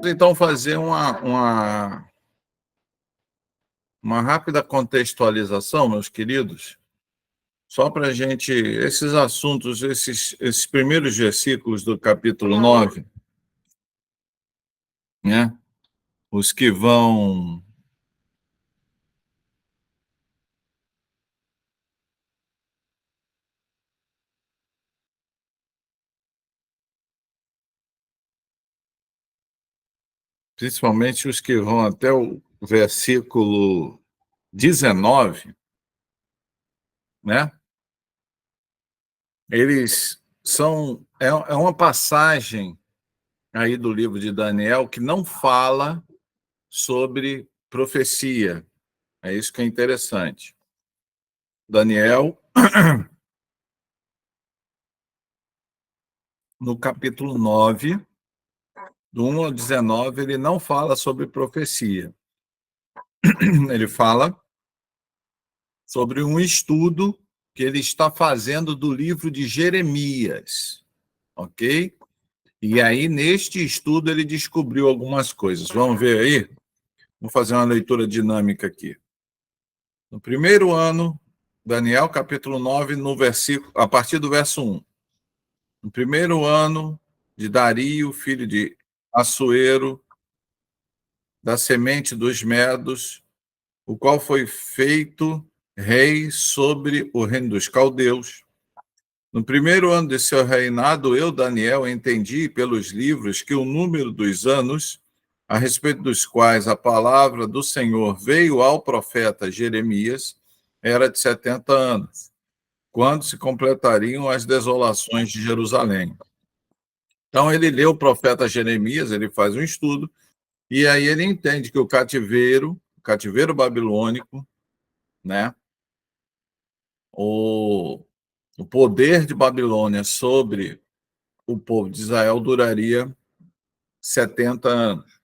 então fazer uma rápida contextualização, meus queridos, só para a gente, esses assuntos, esses primeiros versículos do capítulo 9, né? Os que vão... Principalmente os que vão até o versículo 19, né? Eles são... É uma passagem aí do livro de Daniel que não fala sobre profecia. É isso que é interessante. Daniel, no capítulo 9, do 1 ao 19, ele não fala sobre profecia. Ele fala sobre um estudo que ele está fazendo do livro de Jeremias, ok? E aí, neste estudo, ele descobriu algumas coisas. Vamos ver aí? Vamos fazer uma leitura dinâmica aqui. No primeiro ano, Daniel, capítulo 9, no versículo, a partir do verso 1. No primeiro ano de Dario, filho de Assuero, da semente dos Medos, o qual foi feito rei sobre o reino dos caldeus. No primeiro ano de seu reinado, eu, Daniel, entendi pelos livros que o número dos anos a respeito dos quais a palavra do Senhor veio ao profeta Jeremias era de 70 anos, quando se completariam as desolações de Jerusalém. Então, ele lê o profeta Jeremias, ele faz um estudo, e aí ele entende que o cativeiro babilônico, né, o poder de Babilônia sobre o povo de Israel duraria 70 anos.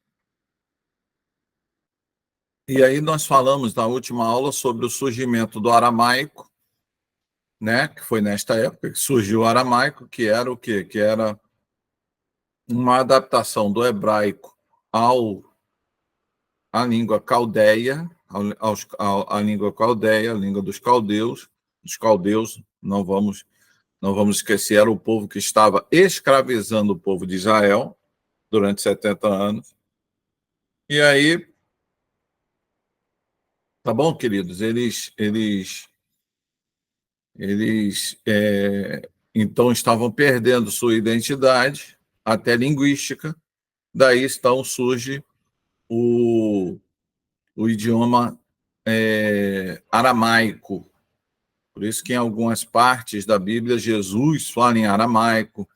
E aí nós falamos na última aula sobre o surgimento do aramaico, né, que foi nesta época que surgiu o aramaico, que era o quê? Que era uma adaptação do hebraico à língua caldeia, à língua caldeia, a língua dos caldeus. Os caldeus, não vamos esquecer, era o povo que estava escravizando o povo de Israel durante 70 anos. E aí, tá bom, queridos? Eles então estavam perdendo sua identidade, até linguística. Daí então surge o idioma aramaico. Por isso que em algumas partes da Bíblia Jesus fala em aramaico.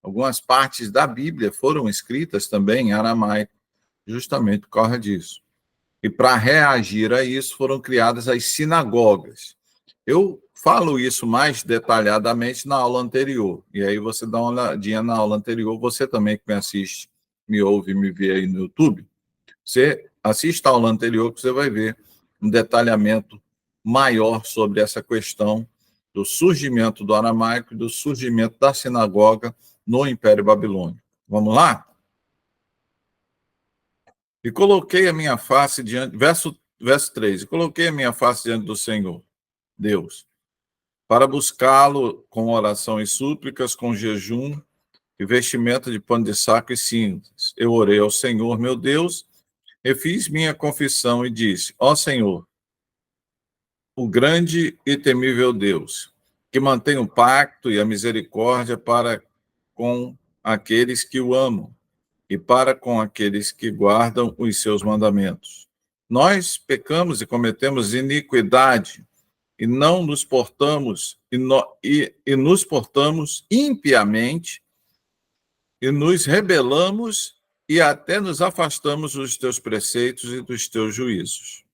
Algumas partes da Bíblia foram escritas também em aramaico, justamente por causa disso. E para reagir a isso foram criadas as sinagogas. Eu falo isso mais detalhadamente na aula anterior. E aí você dá uma olhadinha na aula anterior. Você também que me assiste, me ouve, me vê aí no YouTube. Você assista a aula anterior que você vai ver um detalhamento maior sobre essa questão do surgimento do aramaico e do surgimento da sinagoga no Império Babilônico. Vamos lá? E coloquei a minha face diante... Verso 3. E coloquei a minha face diante do Senhor, Deus, para buscá-lo com oração e súplicas, com jejum e vestimenta de pano de saco e cinzas. Eu orei ao Senhor, meu Deus, e fiz minha confissão e disse: ó Senhor, o grande e temível Deus, que mantém o pacto e a misericórdia para com aqueles que o amam e para com aqueles que guardam os seus mandamentos. Nós pecamos e cometemos iniquidade e não nos portamos e nos portamos impiamente e nos rebelamos e até nos afastamos dos teus preceitos e dos teus juízos.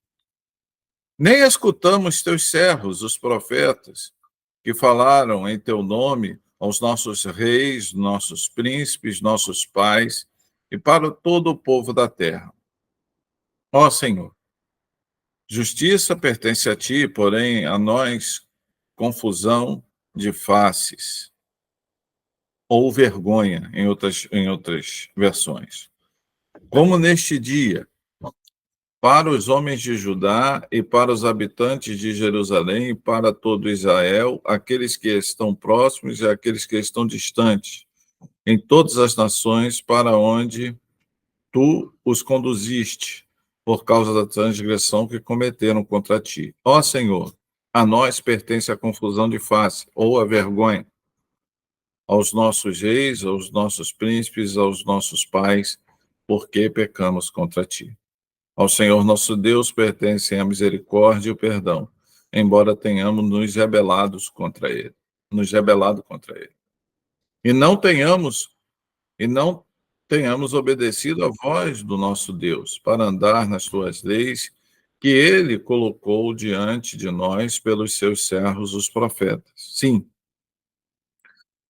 Nem escutamos teus servos, os profetas, que falaram em teu nome aos nossos reis, nossos príncipes, nossos pais e para todo o povo da terra. Ó Senhor, justiça pertence a ti, porém a nós confusão de faces, ou vergonha, em outras versões. Como neste dia, para os homens de Judá e para os habitantes de Jerusalém e para todo Israel, aqueles que estão próximos e aqueles que estão distantes, em todas as nações para onde tu os conduziste, por causa da transgressão que cometeram contra ti. Ó Senhor, a nós pertence a confusão de face, ou a vergonha, aos nossos reis, aos nossos príncipes, aos nossos pais, porque pecamos contra ti. Ao Senhor nosso Deus pertencem a misericórdia e o perdão, embora tenhamos nos rebelado contra ele. E não tenhamos obedecido à voz do nosso Deus, para andar nas tuas leis, que ele colocou diante de nós pelos seus servos, os profetas. Sim,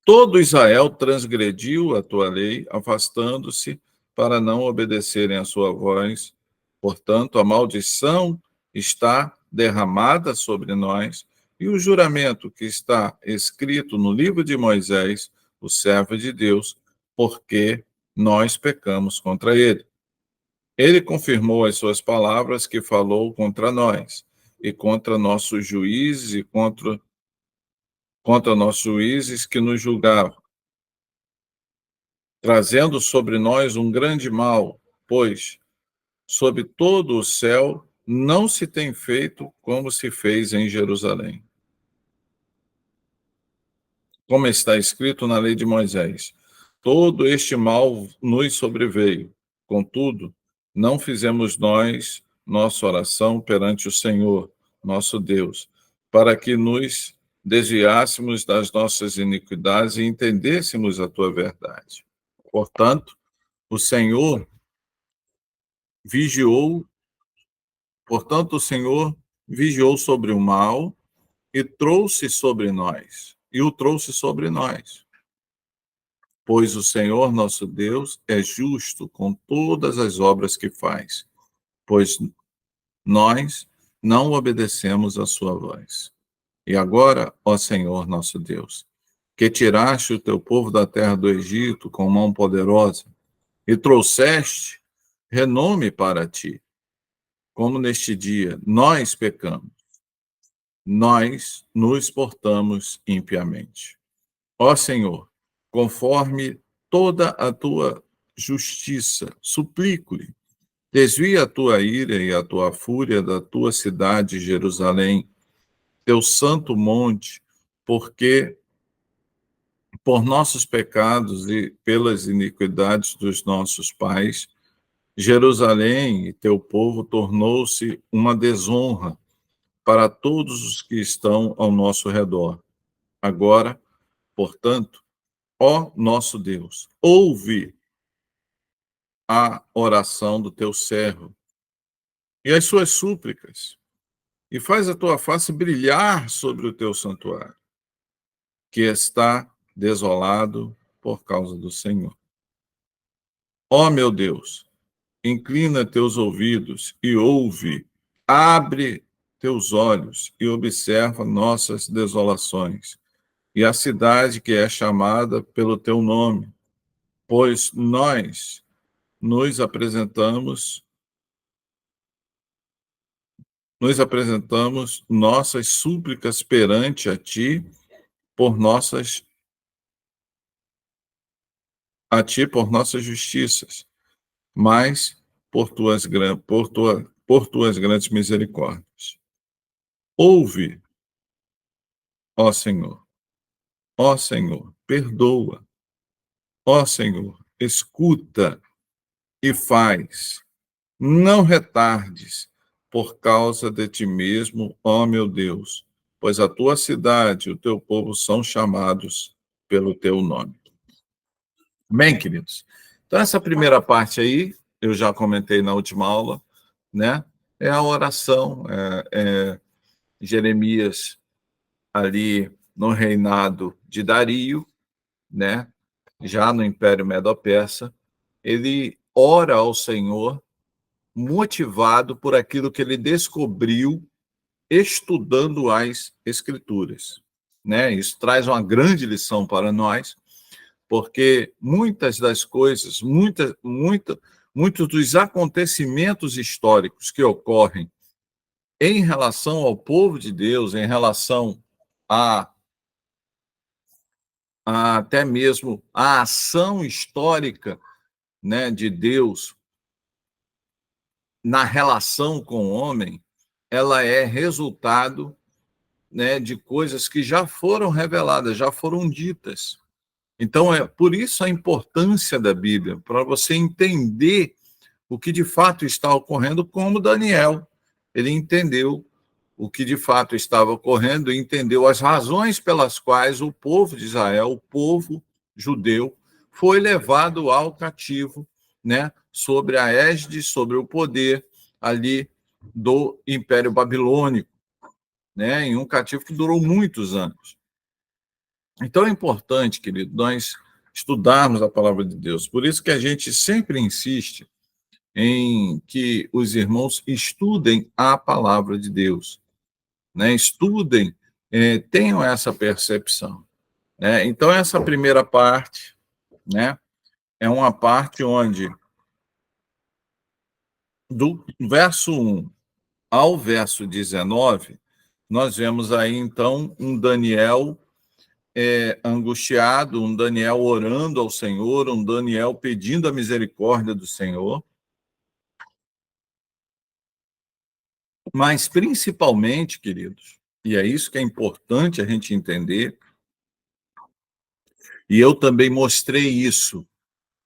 todo Israel transgrediu a tua lei, afastando-se para não obedecerem à sua voz. Portanto, a maldição está derramada sobre nós, e o juramento que está escrito no livro de Moisés, o servo de Deus, porque nós pecamos contra ele. Ele confirmou as suas palavras que falou contra nós, e contra nossos juízes, e contra nossos juízes que nos julgavam, trazendo sobre nós um grande mal, pois sobre todo o céu não se tem feito como se fez em Jerusalém. Como está escrito na lei de Moisés, todo este mal nos sobreveio. Contudo, não fizemos nós nossa oração perante o Senhor, nosso Deus, para que nos desviássemos das nossas iniquidades e entendêssemos a tua verdade. Portanto, o Senhor vigiou, portanto, o Senhor vigiou sobre o mal e o trouxe sobre nós. Pois o Senhor nosso Deus é justo com todas as obras que faz, pois nós não obedecemos a sua voz. E agora, ó Senhor nosso Deus, que tiraste o teu povo da terra do Egito com mão poderosa e trouxeste renome para ti, como neste dia nós pecamos, nós nos portamos impiamente. Ó Senhor, conforme toda a tua justiça, suplico-lhe, desvia a tua ira e a tua fúria da tua cidade, Jerusalém, teu santo monte, porque por nossos pecados e pelas iniquidades dos nossos pais, Jerusalém e teu povo tornou-se uma desonra para todos os que estão ao nosso redor. Agora, portanto, ó nosso Deus, ouve a oração do teu servo e as suas súplicas, e faz a tua face brilhar sobre o teu santuário, que está desolado por causa do Senhor. Ó meu Deus, inclina teus ouvidos e ouve, abre teus olhos e observa nossas desolações, e a cidade que é chamada pelo teu nome, pois nós nos apresentamos nossas súplicas perante a ti por nossas justiças, mas por tuas grandes misericórdias. Ouve, ó Senhor, perdoa, ó Senhor, escuta e faz. Não retardes por causa de ti mesmo, ó meu Deus, pois a tua cidade e o teu povo são chamados pelo teu nome. Bem, queridos. Então, essa primeira parte aí, eu já comentei na última aula, né? É a oração, Jeremias ali no reinado de Dario, né? Já no Império Medo-Persa, ele ora ao Senhor motivado por aquilo que ele descobriu estudando as Escrituras, né? Isso traz uma grande lição para nós, porque muitas das coisas, muitos dos acontecimentos históricos que ocorrem em relação ao povo de Deus, em relação a até mesmo a ação histórica, né, de Deus na relação com o homem, ela é resultado, né, de coisas que já foram reveladas, já foram ditas. Então, é por isso a importância da Bíblia, para você entender o que de fato está ocorrendo, como Daniel. Ele entendeu o que de fato estava ocorrendo e entendeu as razões pelas quais o povo de Israel, o povo judeu, foi levado ao cativo, né, sobre a égide, sobre o poder ali do Império Babilônico, né, em um cativo que durou muitos anos. Então é importante, querido, nós estudarmos a palavra de Deus. Por isso que a gente sempre insiste em que os irmãos estudem a palavra de Deus, né? Estudem, tenham essa percepção, né? Então essa primeira parte, né, é uma parte onde do verso 1 ao verso 19, nós vemos aí então um Daniel angustiado, um Daniel orando ao Senhor, um Daniel pedindo a misericórdia do Senhor, mas principalmente, queridos, e é isso que é importante a gente entender, e eu também mostrei isso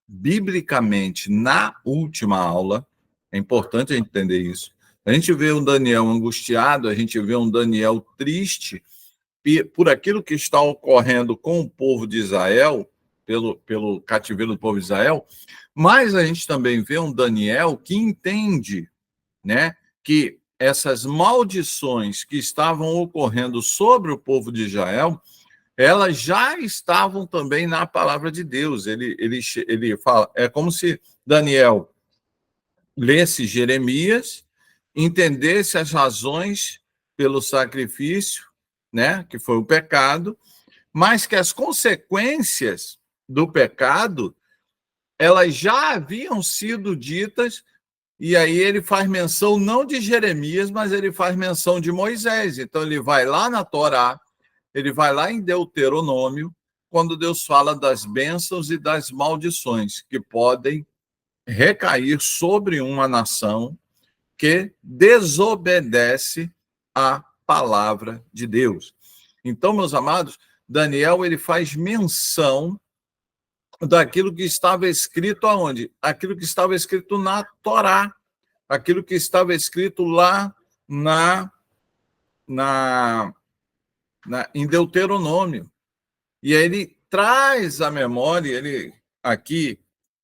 biblicamente na última aula, é importante a gente entender isso. A gente vê um Daniel angustiado, a gente vê um Daniel triste por aquilo que está ocorrendo com o povo de Israel, pelo cativeiro do povo de Israel, mas a gente também vê um Daniel que entende, né, que essas maldições que estavam ocorrendo sobre o povo de Israel, elas já estavam também na palavra de Deus. Ele fala, é como se Daniel lesse Jeremias, entendesse as razões pelo sacrifício, né, que foi o pecado, mas que as consequências do pecado, elas já haviam sido ditas, e aí ele faz menção não de Jeremias, mas ele faz menção de Moisés. Então ele vai lá na Torá, ele vai lá em Deuteronômio, quando Deus fala das bênçãos e das maldições que podem recair sobre uma nação que desobedece à palavra de Deus. Então, meus amados, Daniel ele faz menção daquilo que estava escrito aonde? Aquilo que estava escrito na Torá, aquilo que estava escrito lá em Deuteronômio. E aí ele traz à memória, ele aqui,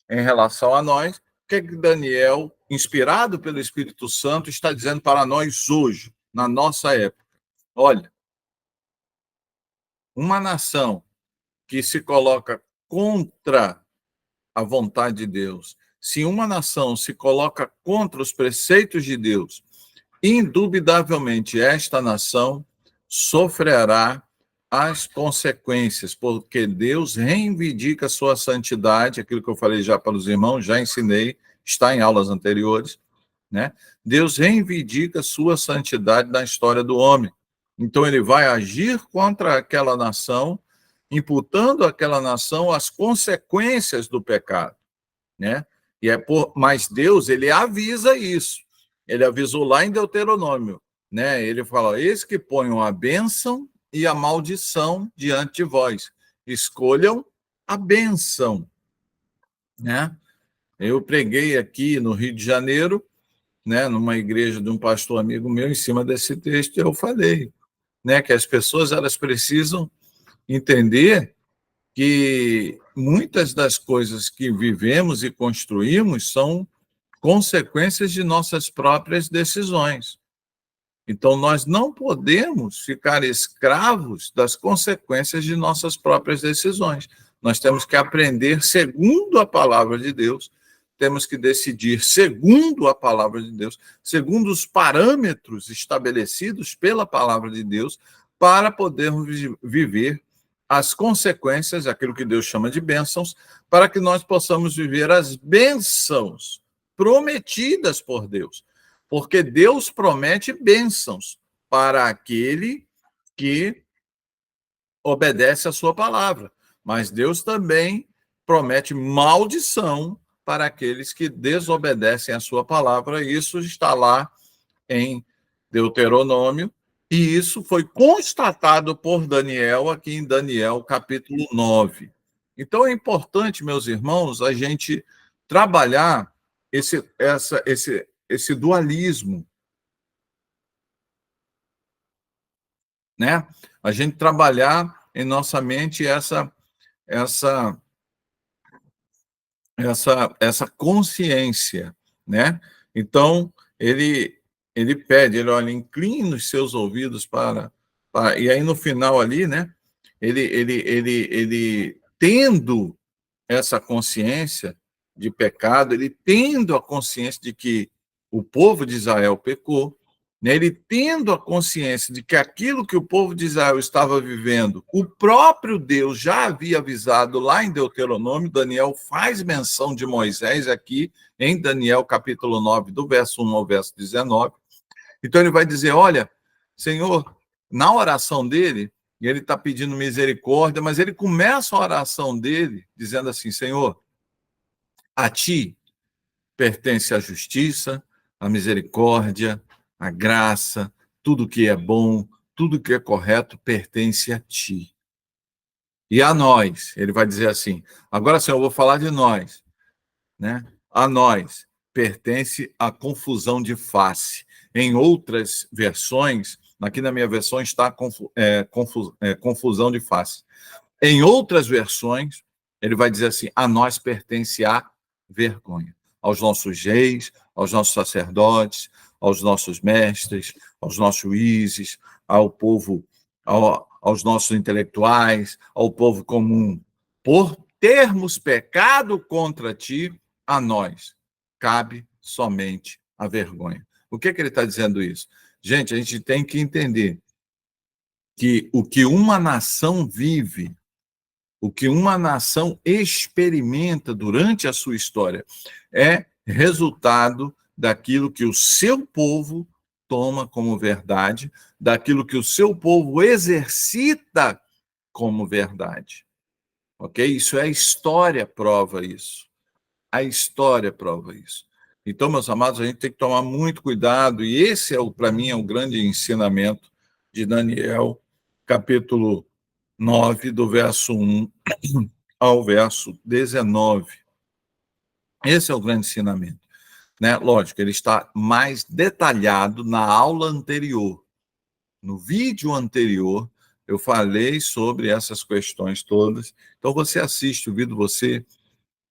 em relação a nós, o que Daniel, inspirado pelo Espírito Santo, está dizendo para nós hoje, na nossa época. Olha, uma nação que se coloca contra a vontade de Deus, se uma nação se coloca contra os preceitos de Deus, indubitavelmente esta nação sofrerá as consequências, porque Deus reivindica a sua santidade, aquilo que eu falei já para os irmãos, já ensinei, está em aulas anteriores, né? Deus reivindica a sua santidade na história do homem. Então ele vai agir contra aquela nação, imputando àquela nação as consequências do pecado, né? Mas Deus, ele avisa isso. Ele avisou lá em Deuteronômio, né? Ele fala: eis que ponham a bênção e a maldição diante de vós. Escolham a bênção, né? Eu preguei aqui no Rio de Janeiro, né, numa igreja de um pastor amigo meu, em cima desse texto, eu falei, né, que as pessoas elas precisam entender que muitas das coisas que vivemos e construímos são consequências de nossas próprias decisões. Então, nós não podemos ficar escravos das consequências de nossas próprias decisões. Nós temos que aprender segundo a palavra de Deus, temos que decidir segundo a palavra de Deus, segundo os parâmetros estabelecidos pela palavra de Deus, para podermos viver as consequências, aquilo que Deus chama de bênçãos, para que nós possamos viver as bênçãos prometidas por Deus. Porque Deus promete bênçãos para aquele que obedece a sua palavra. Mas Deus também promete maldição para aqueles que desobedecem a sua palavra. Isso está lá em Deuteronômio, e isso foi constatado por Daniel aqui em Daniel, capítulo 9. Então é importante, meus irmãos, a gente trabalhar esse dualismo, né? A gente trabalhar em nossa mente essa essa consciência, né? Então, ele pede, ele olha, incline os seus ouvidos para e aí no final ali, né? Ele tendo essa consciência de pecado, ele tendo a consciência de que o povo de Israel pecou, né? Ele tendo a consciência de que aquilo que o povo de Israel estava vivendo, o próprio Deus já havia avisado lá em Deuteronômio. Daniel faz menção de Moisés aqui em Daniel capítulo 9, do verso 1 ao verso 19. Então ele vai dizer, olha, Senhor, na oração dele, ele está pedindo misericórdia, mas ele começa a oração dele dizendo assim, Senhor, a ti pertence a justiça, a misericórdia, a graça, tudo que é bom, tudo que é correto pertence a ti. E a nós, ele vai dizer assim, agora, Senhor, eu vou falar de nós, né? A nós pertence a confusão de face. Em outras versões, aqui na minha versão está confusão de face. Em outras versões, ele vai dizer assim, a nós pertence a vergonha. Aos nossos reis, aos nossos sacerdotes, aos nossos mestres, aos nossos juízes, ao povo, aos nossos intelectuais, ao povo comum. Por termos pecado contra ti, a nós cabe somente a vergonha. O que ele está dizendo isso? Gente, a gente tem que entender que o que uma nação vive, o que uma nação experimenta durante a sua história é resultado daquilo que o seu povo toma como verdade, daquilo que o seu povo exercita como verdade. Ok? Isso é a história prova isso. A história prova isso. Então, meus amados, a gente tem que tomar muito cuidado, e esse, para mim, é o grande ensinamento de Daniel, capítulo 9, do verso 1 ao verso 19. Esse é o grande ensinamento, né? Lógico, ele está mais detalhado na aula anterior. No vídeo anterior, eu falei sobre essas questões todas. Então, você assiste o vídeo, você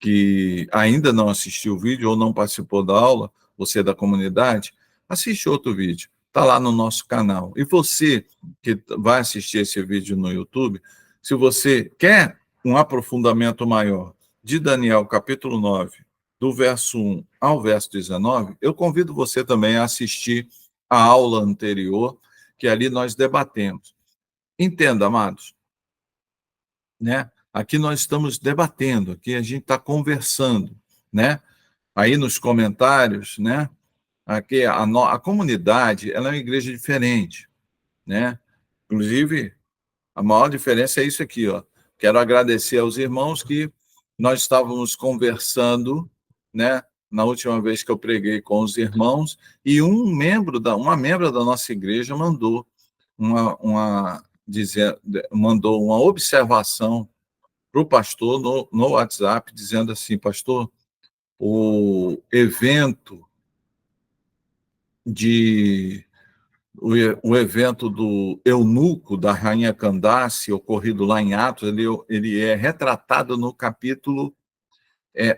que ainda não assistiu o vídeo ou não participou da aula, você é da comunidade, assiste outro vídeo. Está lá no nosso canal. E você que vai assistir esse vídeo no YouTube, se você quer um aprofundamento maior de Daniel, capítulo 9, do verso 1 ao verso 19, eu convido você também a assistir a aula anterior, que ali nós debatemos. Entenda, amados, né? Aqui nós estamos debatendo, aqui a gente está conversando, né? Aí nos comentários, né? Aqui a comunidade, ela é uma igreja diferente, né? Inclusive, a maior diferença é isso aqui, ó. Quero agradecer aos irmãos que nós estávamos conversando, né? Na última vez que eu preguei com os irmãos, e uma membro da nossa igreja mandou mandou uma observação para o pastor no WhatsApp, dizendo assim, pastor, o evento o evento do eunuco da rainha Candace, ocorrido lá em Atos, ele é retratado no capítulo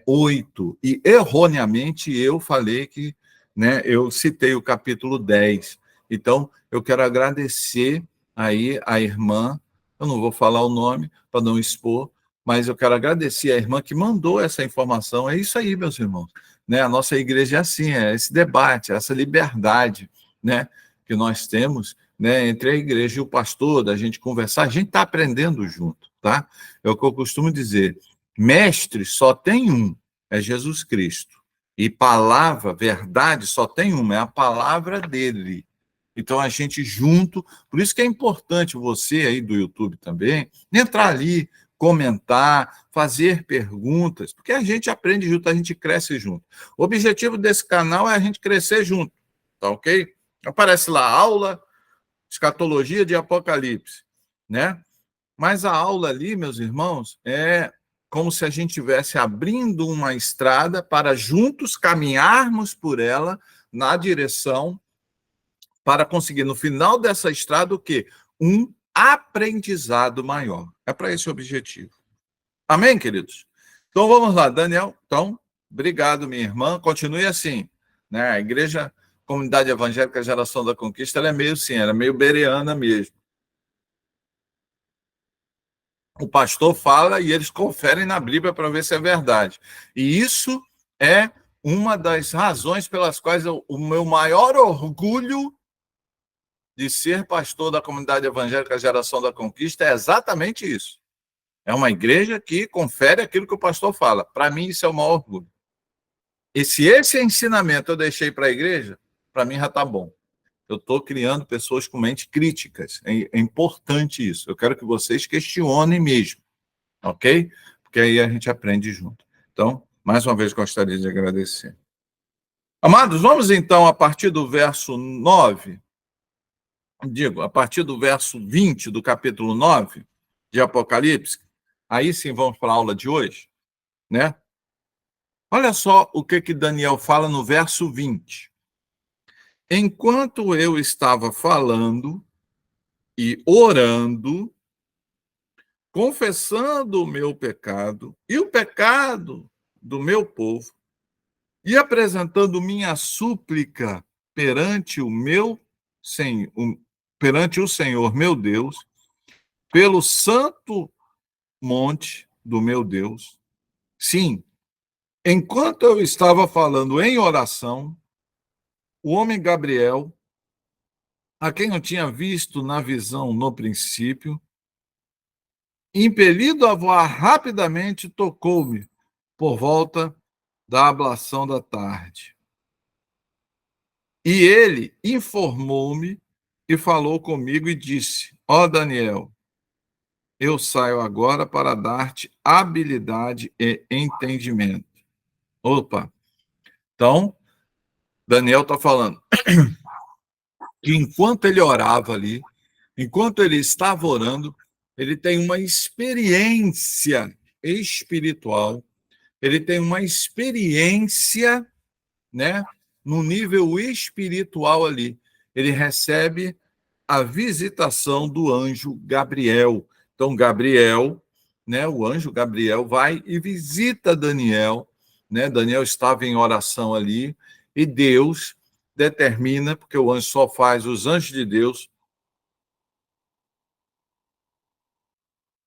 8, e erroneamente eu falei que, né, eu citei o capítulo 10. Então, eu quero agradecer aí a irmã, eu não vou falar o nome para não expor, mas eu quero agradecer a irmã que mandou essa informação. É isso aí, meus irmãos. Né? A nossa igreja é assim, é esse debate, essa liberdade, né, que nós temos, né, entre a igreja e o pastor, da gente conversar. A gente está aprendendo junto, tá? É o que eu costumo dizer. Mestre só tem um, é Jesus Cristo. E palavra, verdade, só tem uma, é a palavra dele. Então, a gente junto, por isso que é importante você aí do YouTube também, entrar ali, comentar, fazer perguntas, porque a gente aprende junto, a gente cresce junto. O objetivo desse canal é a gente crescer junto, tá ok? Aparece lá, aula, escatologia de Apocalipse, né? Mas a aula ali, meus irmãos, é como se a gente estivesse abrindo uma estrada para juntos caminharmos por ela na direção para conseguir, no final dessa estrada, o quê? Um aprendizado maior. É para esse o objetivo. Amém, queridos? Então, vamos lá, Daniel. Então, obrigado, minha irmã. Continue assim. Né? A igreja, Comunidade Evangélica Geração da Conquista, ela é meio assim, ela é meio bereana mesmo. O pastor fala e eles conferem na Bíblia para ver se é verdade. E isso é uma das razões pelas quais o meu maior orgulho de ser pastor da Comunidade Evangélica Geração da Conquista é exatamente isso. É uma igreja que confere aquilo que o pastor fala. Para mim, isso é o maior orgulho. E se esse ensinamento eu deixei para a igreja, para mim já está bom. Eu estou criando pessoas com mente críticas. É importante isso. Eu quero que vocês questionem mesmo, ok? Porque aí a gente aprende junto. Então, mais uma vez, gostaria de agradecer. Amados, vamos então, a partir do verso 9, a partir do verso 20 do capítulo 9 de Apocalipse, aí sim vamos para a aula de hoje, né? Olha só o que Daniel fala no verso 20. Enquanto eu estava falando e orando, confessando o meu pecado e o pecado do meu povo, e apresentando minha súplica perante o meu Senhor, perante o Senhor meu Deus, pelo santo monte do meu Deus. Sim, enquanto eu estava falando em oração, o homem Gabriel, a quem eu tinha visto na visão no princípio, impelido a voar rapidamente, tocou-me por volta da ablação da tarde. E ele informou-me e falou comigo e disse: Ó Daniel, eu saio agora para dar-te habilidade e entendimento. Opa! Então, Daniel está falando que enquanto ele orava ali, enquanto ele estava orando, ele tem uma experiência espiritual, ele tem uma experiência, né, no nível espiritual ali. Ele recebe a visitação do anjo Gabriel. Então, Gabriel, né, o anjo Gabriel vai e visita Daniel, né? Daniel estava em oração ali e Deus determina, porque o anjo só faz, os anjos de Deus,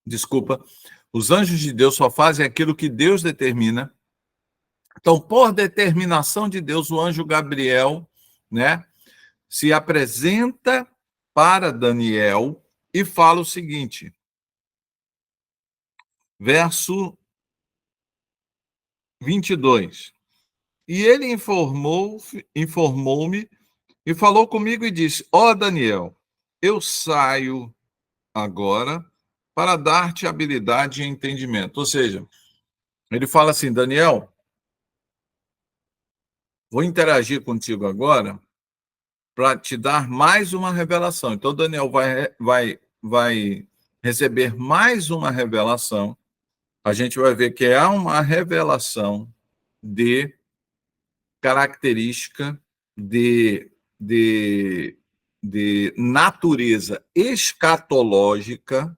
desculpa, os anjos de Deus só fazem aquilo que Deus determina. Então, por determinação de Deus, o anjo Gabriel, né, se apresenta para Daniel e fala o seguinte: verso 22. E ele informou-me e falou comigo e disse: Ó Daniel, eu saio agora para dar-te habilidade e entendimento. Ou seja, ele fala assim: Daniel, vou interagir contigo agora para te dar mais uma revelação. Então, Daniel vai receber mais uma revelação. A gente vai ver que é uma revelação de característica de, de natureza escatológica,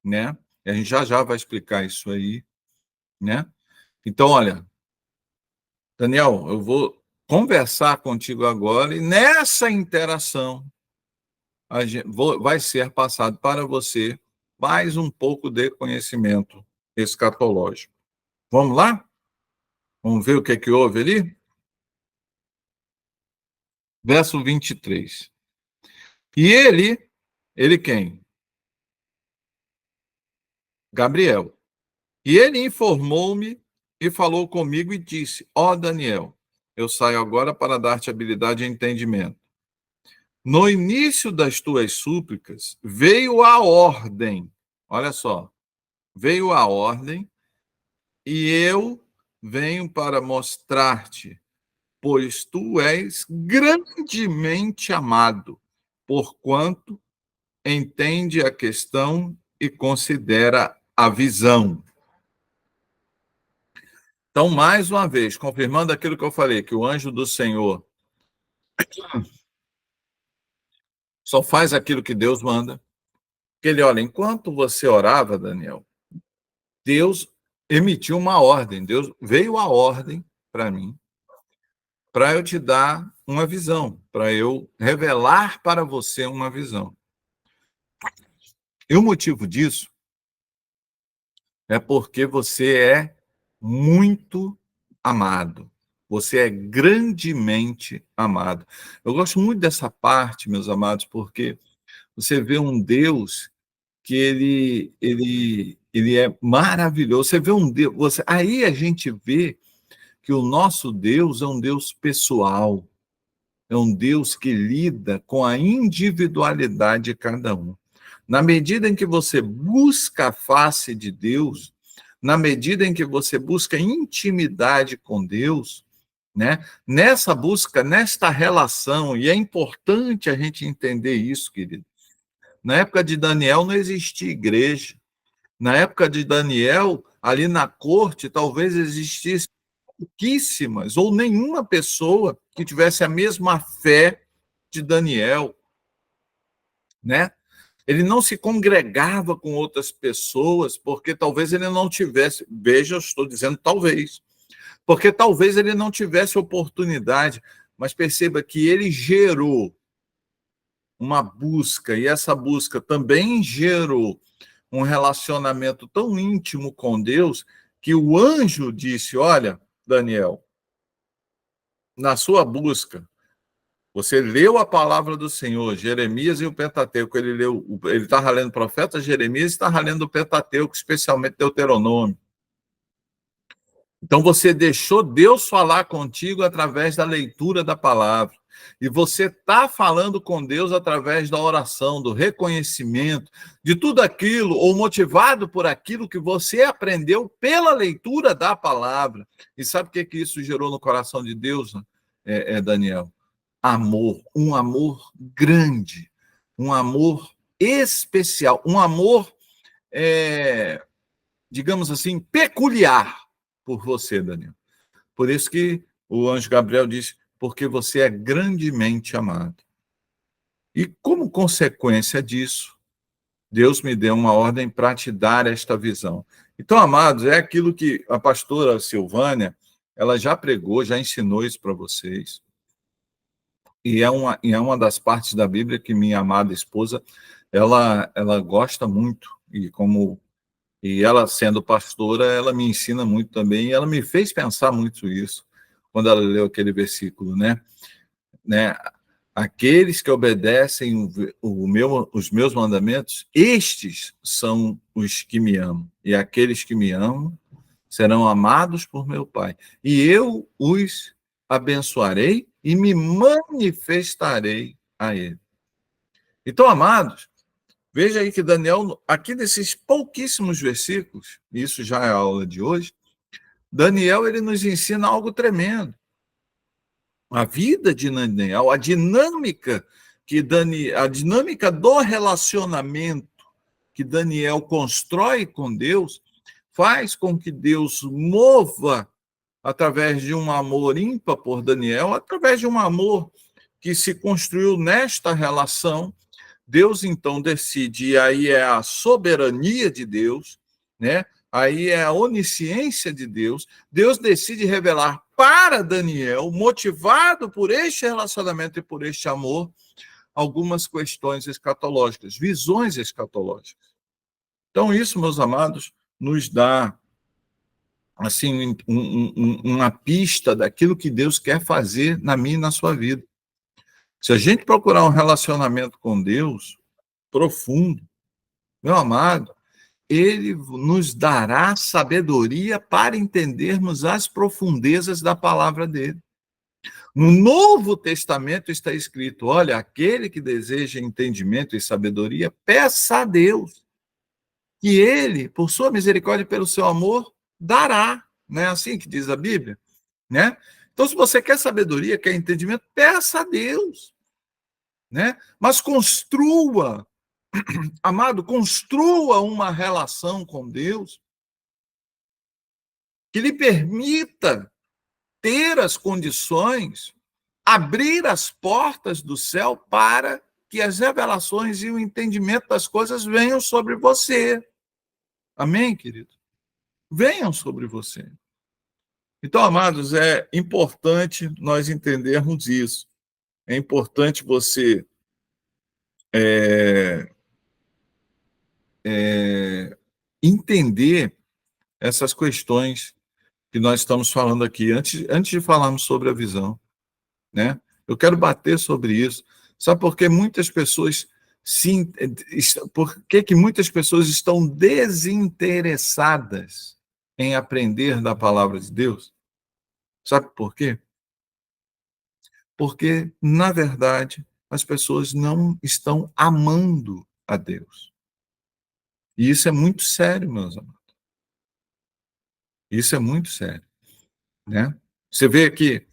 né? A gente já vai explicar isso aí, né? Então, olha, Daniel, eu vou conversar contigo agora e nessa interação vai ser passado para você mais um pouco de conhecimento escatológico. Vamos lá? Vamos ver o que houve ali? Verso 23. E ele quem? Gabriel. E ele informou-me e falou comigo e disse: Ó Daniel, eu saio agora para dar-te habilidade e entendimento. No início das tuas súplicas veio a ordem, olha só, veio a ordem, e eu venho para mostrar-te, pois tu és grandemente amado, porquanto entende a questão e considera a visão. Então, mais uma vez, confirmando aquilo que eu falei, que o anjo do Senhor só faz aquilo que Deus manda. Que ele olha, enquanto você orava, Daniel, Deus emitiu uma ordem, Deus veio a ordem para mim, para eu te dar uma visão, para eu revelar para você uma visão. E o motivo disso é porque você é muito amado. Você é grandemente amado. Eu gosto muito dessa parte, meus amados, porque você vê um Deus que ele é maravilhoso. Você vê um Deus, aí a gente vê que o nosso Deus é um Deus pessoal, é um Deus que lida com a individualidade de cada um. Na medida em que você busca a face de Deus, na medida em que você busca intimidade com Deus, né? Nessa busca, nesta relação, e é importante a gente entender isso, querido. Na época de Daniel não existia igreja. Na época de Daniel, ali na corte, talvez existisse pouquíssimas ou nenhuma pessoa que tivesse a mesma fé de Daniel, né? Ele não se congregava com outras pessoas, porque talvez ele não tivesse, veja, eu estou dizendo talvez, porque talvez ele não tivesse oportunidade, mas perceba que ele gerou uma busca, e essa busca também gerou um relacionamento tão íntimo com Deus, que o anjo disse: Olha, Daniel, na sua busca, você leu a palavra do Senhor, Jeremias e o Pentateuco. Ele estava lendo o profeta Jeremias e estava lendo o Pentateuco, especialmente Deuteronômio. Então você deixou Deus falar contigo através da leitura da palavra. E você está falando com Deus através da oração, do reconhecimento, de tudo aquilo, ou motivado por aquilo que você aprendeu pela leitura da palavra. E sabe o que isso gerou no coração de Deus, Daniel? Amor, um amor grande, um amor especial, um amor, digamos assim, peculiar por você, Daniel. Por isso que o anjo Gabriel diz: porque você é grandemente amado. E como consequência disso, Deus me deu uma ordem para te dar esta visão. Então, amados, é aquilo que a pastora Silvânia, ela já pregou, já ensinou isso para vocês. E é uma das partes da Bíblia que minha amada esposa, ela gosta muito, e ela, sendo pastora, ela me ensina muito também, e ela me fez pensar muito isso, quando ela leu aquele versículo, né? Aqueles que obedecem os meus mandamentos, estes são os que me amam, e aqueles que me amam serão amados por meu Pai, e eu os abençoarei e me manifestarei a ele. Então, amados, veja aí que Daniel, aqui nesses pouquíssimos versículos, isso já é a aula de hoje, Daniel, ele nos ensina algo tremendo. A vida de Daniel, a dinâmica do relacionamento que Daniel constrói com Deus, faz com que Deus mova através de um amor ímpar por Daniel, através de um amor que se construiu nesta relação. Deus então decide, e aí é a soberania de Deus, né? Aí é a onisciência de Deus. Deus decide revelar para Daniel, motivado por este relacionamento e por este amor, algumas questões escatológicas, visões escatológicas. Então, isso, meus amados, nos dá assim uma pista daquilo que Deus quer fazer na minha e na sua vida. Se a gente procurar um relacionamento com Deus profundo, meu amado, ele nos dará sabedoria para entendermos as profundezas da palavra dele. No Novo Testamento está escrito: olha, aquele que deseja entendimento e sabedoria, peça a Deus, que ele, por sua misericórdia e pelo seu amor, dará. Não é assim que diz a Bíblia? Né? Então, se você quer sabedoria, quer entendimento, peça a Deus. Né? Mas construa, amado, construa uma relação com Deus que lhe permita ter as condições, abrir as portas do céu para que as revelações e o entendimento das coisas venham sobre você. Amém, querido? Venham sobre você. Então, amados, é importante nós entendermos isso. É importante você entender essas questões que nós estamos falando aqui, antes de falarmos sobre a visão, né? Eu quero bater sobre isso. Sabe por que muitas pessoas por que muitas pessoas estão desinteressadas em aprender da palavra de Deus? Sabe por quê? Porque, na verdade, as pessoas não estão amando a Deus. E isso é muito sério, meus amados. Isso é muito sério, né? Você vê que,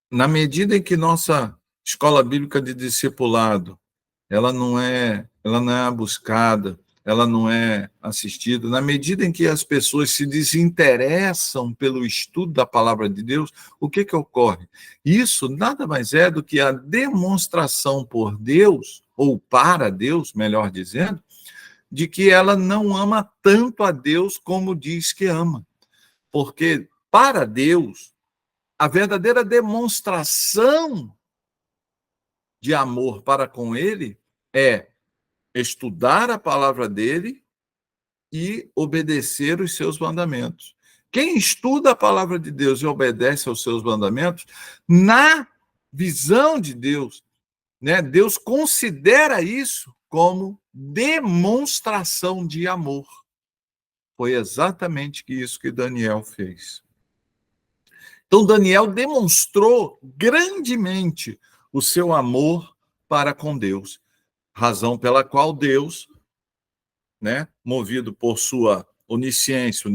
na medida em que nossa escola bíblica de discipulado, ela não é buscada, ela não é assistida, na medida em que as pessoas se desinteressam pelo estudo da palavra de Deus, o que ocorre? Isso nada mais é do que a demonstração por Deus, ou para Deus, melhor dizendo, de que ela não ama tanto a Deus como diz que ama. Porque, para Deus, a verdadeira demonstração de amor para com Ele é estudar a palavra dele e obedecer os seus mandamentos. Quem estuda a palavra de Deus e obedece aos seus mandamentos, na visão de Deus, né, Deus considera isso como demonstração de amor. Foi exatamente isso que Daniel fez. Então, Daniel demonstrou grandemente o seu amor para com Deus, razão pela qual Deus, né, movido por sua onisciência,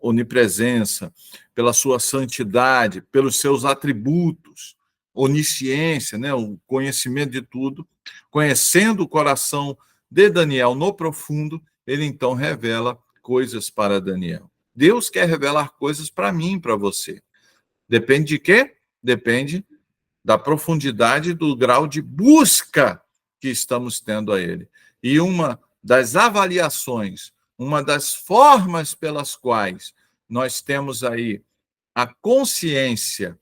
onipresença, pela sua santidade, pelos seus atributos, onisciência, né, o conhecimento de tudo, conhecendo o coração de Daniel no profundo, ele então revela coisas para Daniel. Deus quer revelar coisas para mim e para você. Depende de quê? Depende da profundidade do grau de busca que estamos tendo a ele. E uma das avaliações, uma das formas pelas quais nós temos aí a consciência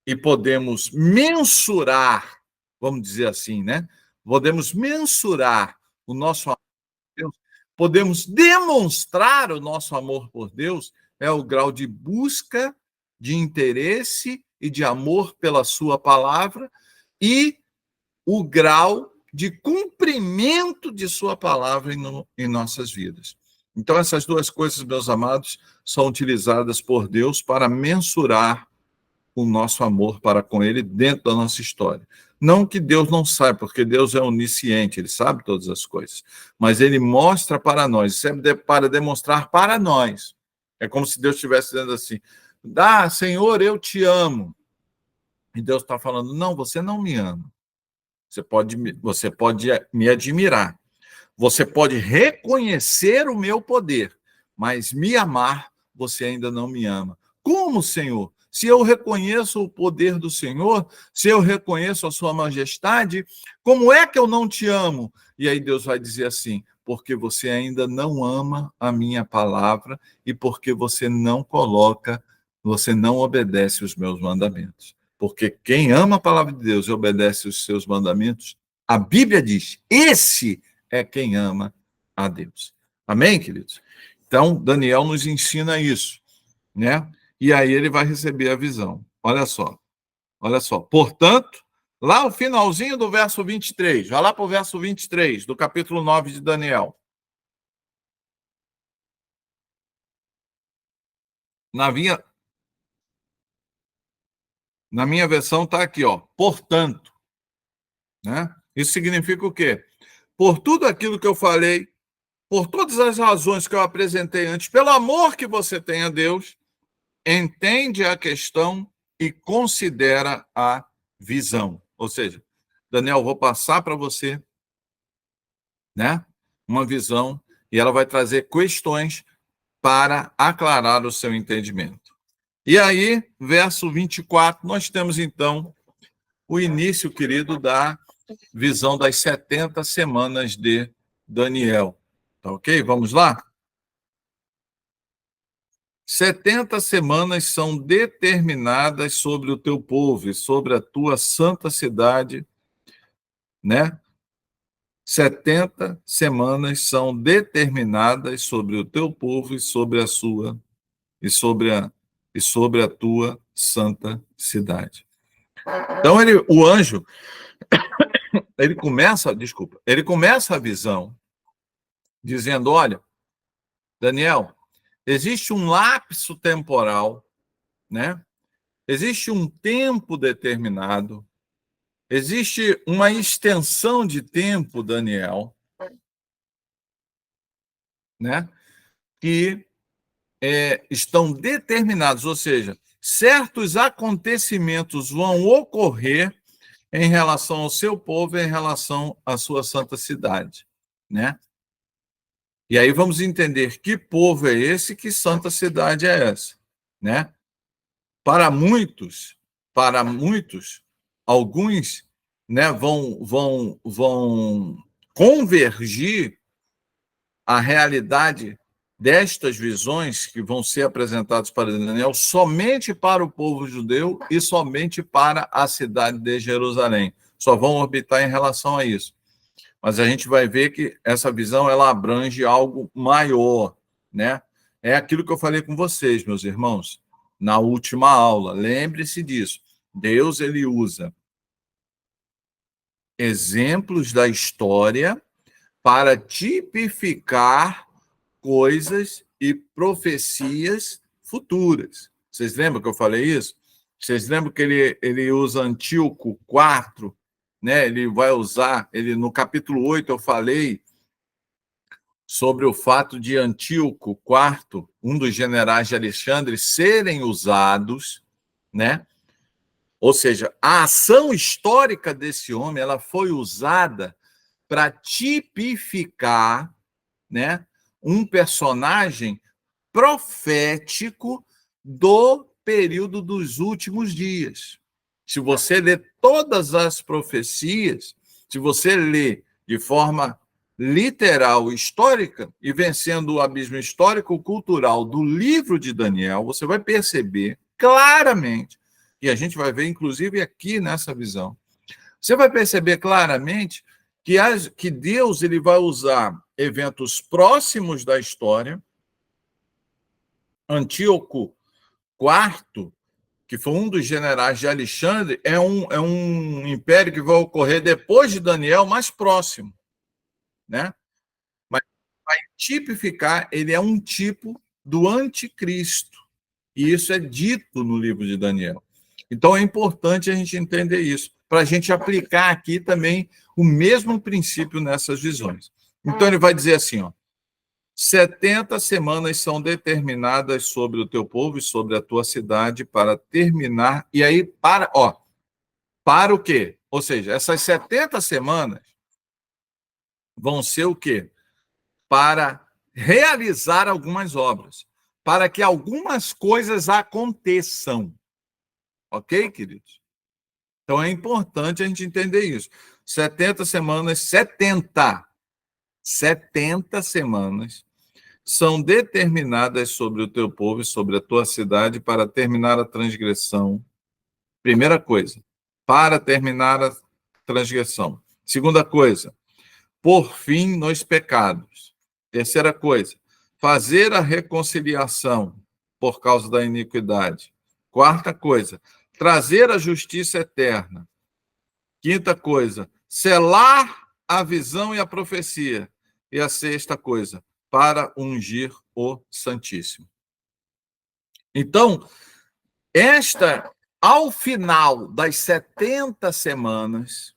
e podemos mensurar, vamos dizer assim, né? Podemos mensurar o nosso amor por Deus, podemos demonstrar o nosso amor por Deus, é o grau de busca, de interesse e de amor pela sua palavra e o grau de cumprimento de sua palavra em nossas vidas. Então, essas duas coisas, meus amados, são utilizadas por Deus para mensurar o nosso amor para com ele dentro da nossa história. Não que Deus não saiba, porque Deus é onisciente, ele sabe todas as coisas, mas ele mostra para nós, isso é para demonstrar para nós. É como se Deus estivesse dizendo assim: Senhor, eu te amo. E Deus está falando: não, você não me ama. Você pode me admirar, você pode reconhecer o meu poder, mas me amar, você ainda não me ama. Como, Senhor? Se eu reconheço o poder do Senhor, se eu reconheço a sua majestade, como é que eu não te amo? E aí Deus vai dizer assim: porque você ainda não ama a minha palavra e porque você não obedece os meus mandamentos. Porque quem ama a palavra de Deus e obedece os seus mandamentos, a Bíblia diz, esse é quem ama a Deus. Amém, queridos? Então, Daniel nos ensina isso, né? E aí ele vai receber a visão. Olha só. Portanto, lá o finalzinho do verso 23, vai lá para o verso 23 do capítulo 9 de Daniel. Na minha versão está aqui, ó, portanto, né? Isso significa o quê? Por tudo aquilo que eu falei, por todas as razões que eu apresentei antes, pelo amor que você tem a Deus, entende a questão e considera a visão. Ou seja, Daniel, vou passar para você, né, uma visão e ela vai trazer questões para aclarar o seu entendimento. E aí, verso 24, nós temos então o início, querido, da visão das 70 semanas de Daniel. Tá ok? Vamos lá? 70 semanas são determinadas sobre o teu povo e sobre a tua santa cidade, né? 70 semanas são determinadas sobre o teu povo e sobre a sua e sobre a tua santa cidade. Então o anjo, ele começa a visão dizendo: olha, Daniel, existe um lapso temporal, né? Existe um tempo determinado, existe uma extensão de tempo, Daniel, né? Que estão determinados, ou seja, certos acontecimentos vão ocorrer em relação ao seu povo e em relação à sua santa cidade, né? E aí vamos entender que povo é esse, que santa cidade é essa, né? Para muitos, alguns, né, vão convergir a realidade destas visões que vão ser apresentadas para Daniel somente para o povo judeu e somente para a cidade de Jerusalém. Só vão orbitar em relação a isso. Mas a gente vai ver que essa visão ela abrange algo maior, né? É aquilo que eu falei com vocês, meus irmãos, na última aula. Lembre-se disso. Deus ele usa exemplos da história para tipificar coisas e profecias futuras. Vocês lembram que eu falei isso? Vocês lembram que ele usa Antíoco IV, né? Ele vai usar, no capítulo 8 eu falei sobre o fato de Antíoco IV, um dos generais de Alexandre, serem usados, né? Ou seja, a ação histórica desse homem, ela foi usada para tipificar, né, um personagem profético do período dos últimos dias. Se você ler todas as profecias, se você ler de forma literal, histórica, e vencendo o abismo histórico-cultural do livro de Daniel, você vai perceber claramente, e a gente vai ver, inclusive, aqui nessa visão, você vai perceber claramente que Deus ele vai usar eventos próximos da história. Antíoco IV, que foi um dos generais de Alexandre, é um império que vai ocorrer depois de Daniel, mais próximo, né? Mas vai tipificar, ele é um tipo do anticristo. E isso é dito no livro de Daniel. Então é importante a gente entender isso, para a gente aplicar aqui também o mesmo princípio nessas visões. Então ele vai dizer assim, ó: 70 semanas são determinadas sobre o teu povo e sobre a tua cidade para terminar. E aí, para o quê? Ou seja, essas 70 semanas vão ser o quê? Para realizar algumas obras, para que algumas coisas aconteçam. Ok, queridos? Então é importante a gente entender isso. 70 semanas, 70 semanas são determinadas sobre o teu povo e sobre a tua cidade para terminar a transgressão. Primeira coisa, para terminar a transgressão. Segunda coisa, por fim nos pecados. Terceira coisa, fazer a reconciliação por causa da iniquidade. Quarta coisa, trazer a justiça eterna. Quinta coisa, selar a visão e a profecia. E a sexta coisa, para ungir o Santíssimo. Então, ao final das 70 semanas,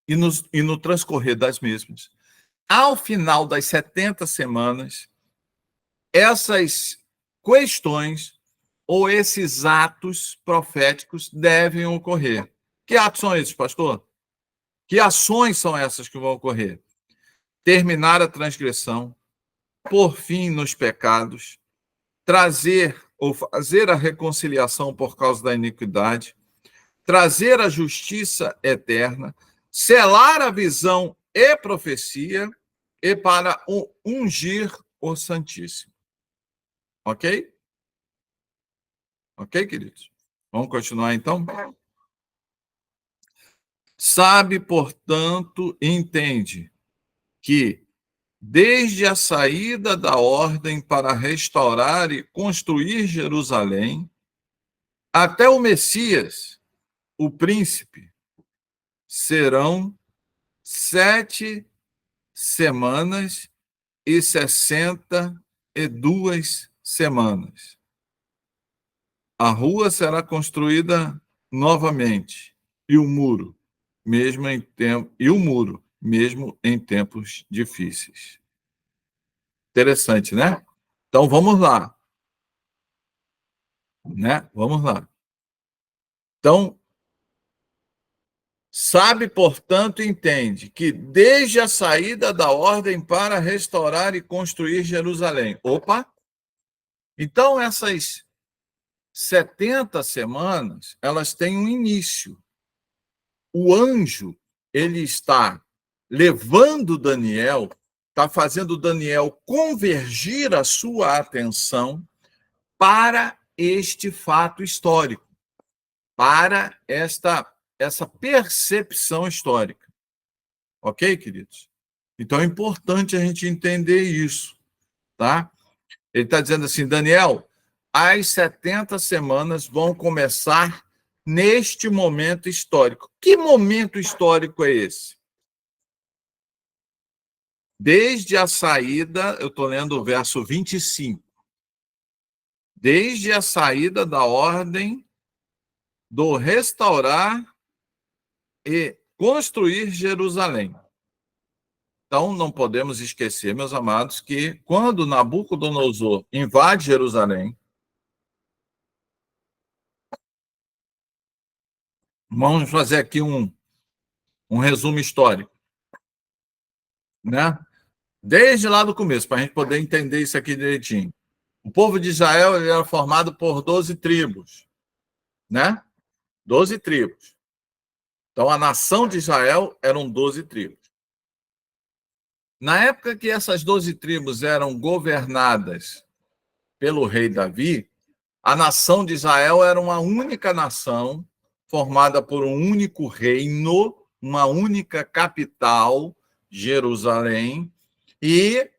e no transcorrer das mesmas, ao final das 70 semanas, essas questões ou esses atos proféticos devem ocorrer. Que atos são esses, pastor? Que ações são essas que vão ocorrer? Terminar a transgressão, pôr fim nos pecados, trazer ou fazer a reconciliação por causa da iniquidade, trazer a justiça eterna, selar a visão e profecia, e para ungir o Santíssimo. Ok? Ok, queridos? Vamos continuar, então? Sabe, portanto, entende que, desde a saída da ordem para restaurar e construir Jerusalém, até o Messias, o príncipe, serão 7 semanas e 62 semanas. A rua será construída novamente, e o muro, mesmo em tempos difíceis. Interessante, né? Então vamos lá, né? Vamos lá. Então, sabe, portanto, entende que desde a saída da ordem para restaurar e construir Jerusalém. Opa! Então essas 70 semanas, elas têm um início. O anjo, ele está levando Daniel, está fazendo Daniel convergir a sua atenção para este fato histórico, para essa percepção histórica. Ok, queridos? Então é importante a gente entender isso, tá? Ele está dizendo assim, Daniel, as 70 semanas vão começar neste momento histórico. Que momento histórico é esse? Desde a saída, eu estou lendo o verso 25. Desde a saída da ordem do restaurar e construir Jerusalém. Então, não podemos esquecer, meus amados, que quando Nabucodonosor invade Jerusalém, vamos fazer aqui um resumo histórico, né? Desde lá do começo, para a gente poder entender isso aqui direitinho. O povo de Israel ele era formado por 12 tribos, né? 12 tribos. Então, a nação de Israel eram 12 tribos. Na época que essas 12 tribos eram governadas pelo rei Davi, a nação de Israel era uma única nação, formada por um único reino, uma única capital, Jerusalém, e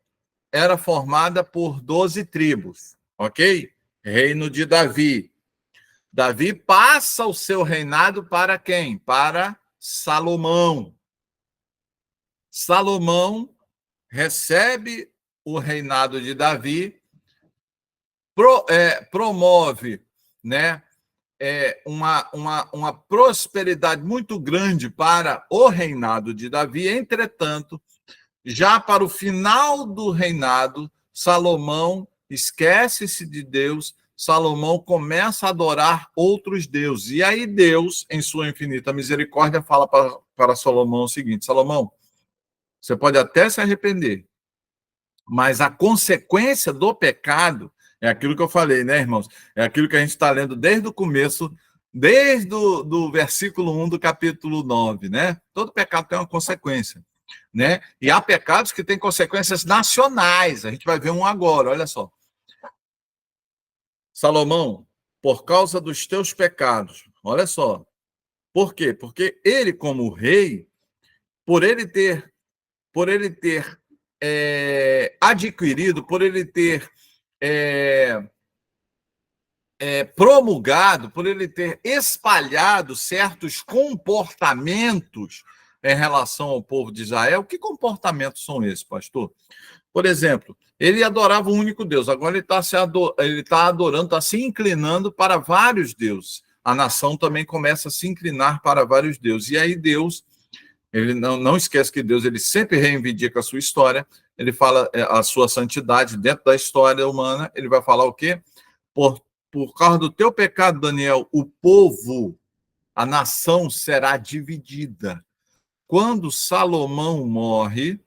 era formada por 12 tribos, ok? Reino de Davi. Davi passa o seu reinado para quem? Para Salomão. Salomão recebe o reinado de Davi, promove, né, uma prosperidade muito grande para o reinado de Davi. Entretanto, já para o final do reinado, Salomão esquece-se de Deus, Salomão começa a adorar outros deuses. E aí Deus, em sua infinita misericórdia, fala para Salomão o seguinte: Salomão, você pode até se arrepender, mas a consequência do pecado é aquilo que eu falei, né, irmãos? É aquilo que a gente está lendo desde o começo, desde do versículo 1 do capítulo 9, né? Todo pecado tem uma consequência, né? E há pecados que têm consequências nacionais. A gente vai ver um agora, olha só. Salomão, por causa dos teus pecados, olha só. Por quê? Porque ele, como rei, por ele ter adquirido, por ele ter promulgado, por ele ter espalhado certos comportamentos em relação ao povo de Israel. Que comportamentos são esses, pastor? Por exemplo, ele adorava um único Deus, agora ele está adorando, está se inclinando para vários deuses. A nação também começa a se inclinar para vários deuses. E aí Deus, ele não esquece que Deus ele sempre reivindica a sua história, ele fala a sua santidade dentro da história humana, ele vai falar o quê? Por causa do teu pecado, Daniel, o povo, a nação será dividida. Quando Salomão morre,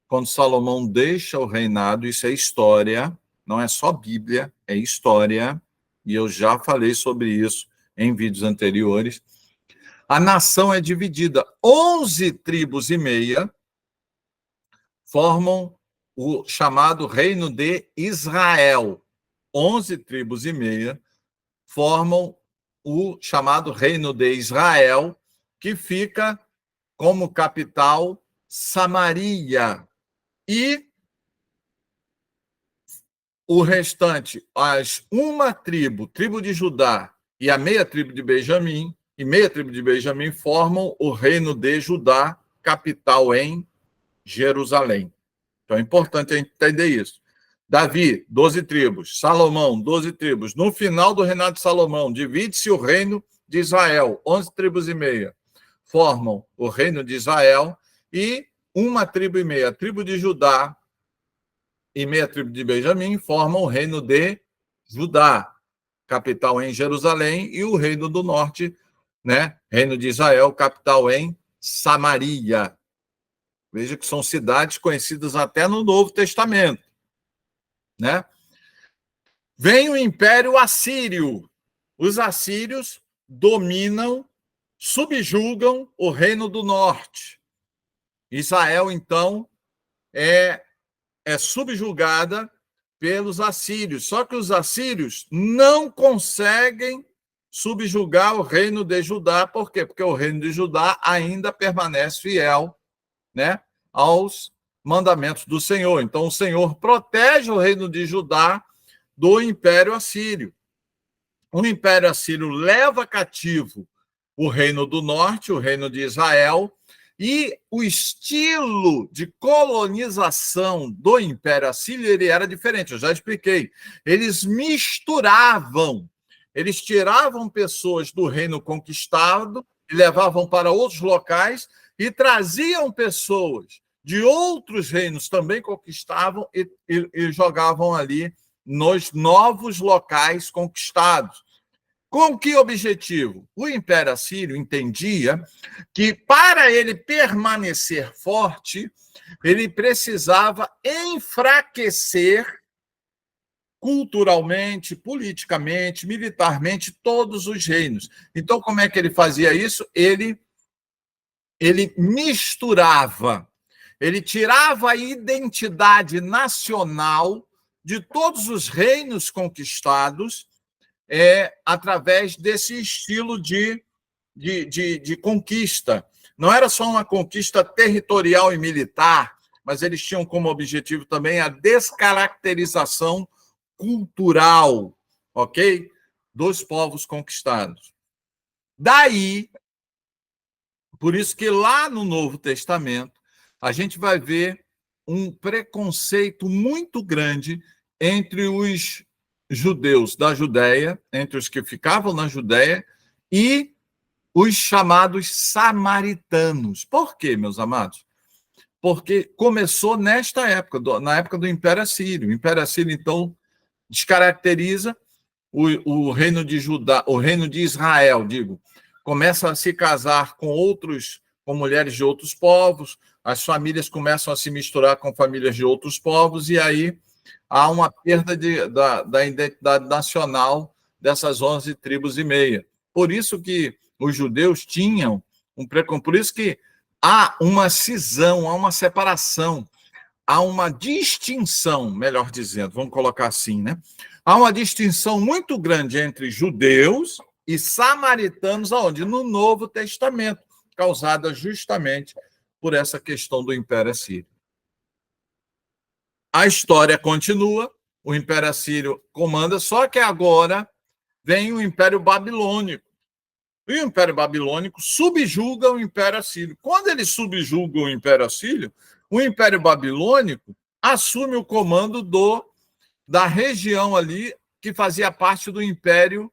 quando Salomão deixa o reinado, isso é história, não é só Bíblia, é história, e eu já falei sobre isso em vídeos anteriores. A nação é dividida. 11 tribos e meia formam o chamado Reino de Israel. 11 tribos e meia formam o chamado Reino de Israel, que fica como capital Samaria. E o restante, uma tribo de Judá e a meia tribo de Benjamim, formam o reino de Judá, capital em Jerusalém. Então é importante a gente entender isso. Davi, 12 tribos. Salomão, 12 tribos. No final do reinado de Salomão, divide-se o reino de Israel. 11 tribos e meia formam o reino de Israel e uma tribo e meia, a tribo de Judá e meia tribo de Benjamim, formam o reino de Judá, capital em Jerusalém, e o reino do norte, né? Reino de Israel, capital em Samaria. Veja que são cidades conhecidas até no Novo Testamento, né? Vem o Império Assírio. Os assírios dominam, subjugam o reino do norte. Israel, então, é subjugada pelos assírios. Só que os assírios não conseguem subjugar o reino de Judá. Por quê? Porque o reino de Judá ainda permanece fiel, né, aos mandamentos do Senhor. Então, o Senhor protege o reino de Judá do Império Assírio. O Império Assírio leva cativo o reino do norte, o reino de Israel, e o estilo de colonização do Império Assírio ele era diferente, eu já expliquei. Eles misturavam, eles tiravam pessoas do reino conquistado e levavam para outros locais e traziam pessoas de outros reinos também conquistavam e jogavam ali nos novos locais conquistados. Com que objetivo? O Império Assírio entendia que, para ele permanecer forte, ele precisava enfraquecer culturalmente, politicamente, militarmente, todos os reinos. Então, como é que ele fazia isso? Ele misturava, ele tirava a identidade nacional de todos os reinos conquistados através desse estilo de conquista. Não era só uma conquista territorial e militar, mas eles tinham como objetivo também a descaracterização cultural, ok? Dos povos conquistados. Daí, por isso que lá no Novo Testamento, a gente vai ver um preconceito muito grande entre os judeus da Judéia, entre os que ficavam na Judéia, e os chamados samaritanos. Por quê, meus amados? Porque começou nesta época, na época do Império Assírio. O Império Assírio, então, descaracteriza o reino de Judá, o reino de Israel, começa a se casar com mulheres de outros povos, as famílias começam a se misturar com famílias de outros povos, e aí há uma perda da identidade nacional dessas 11 tribos e meia. Por isso que os judeus tinham por isso que há uma cisão, há uma separação, há uma distinção, melhor dizendo, vamos colocar assim, né? Há uma distinção muito grande entre judeus e samaritanos, aonde? No Novo Testamento, causada justamente por essa questão do Império Assírio. A história continua, o Império Assírio comanda, só que agora vem o Império Babilônico. E o Império Babilônico subjuga o Império Assírio. Quando ele subjuga o Império Assírio, o Império Babilônico assume o comando da região ali que fazia parte do Império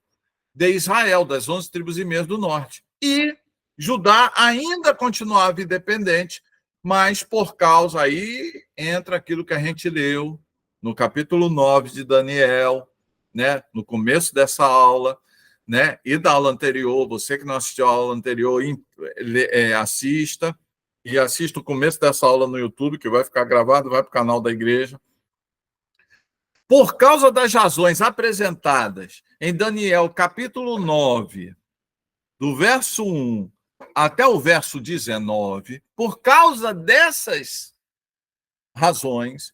de Israel, das 11 tribos e meias do norte. E Judá ainda continuava independente, mas por causa aí entra aquilo que a gente leu no capítulo 9 de Daniel, né, no começo dessa aula, né, e da aula anterior. Você que não assistiu a aula anterior, assista, e assista o começo dessa aula no YouTube, que vai ficar gravado, vai para o canal da igreja. Por causa das razões apresentadas em Daniel, capítulo 9, do verso 1 até o verso 19, por causa dessas razões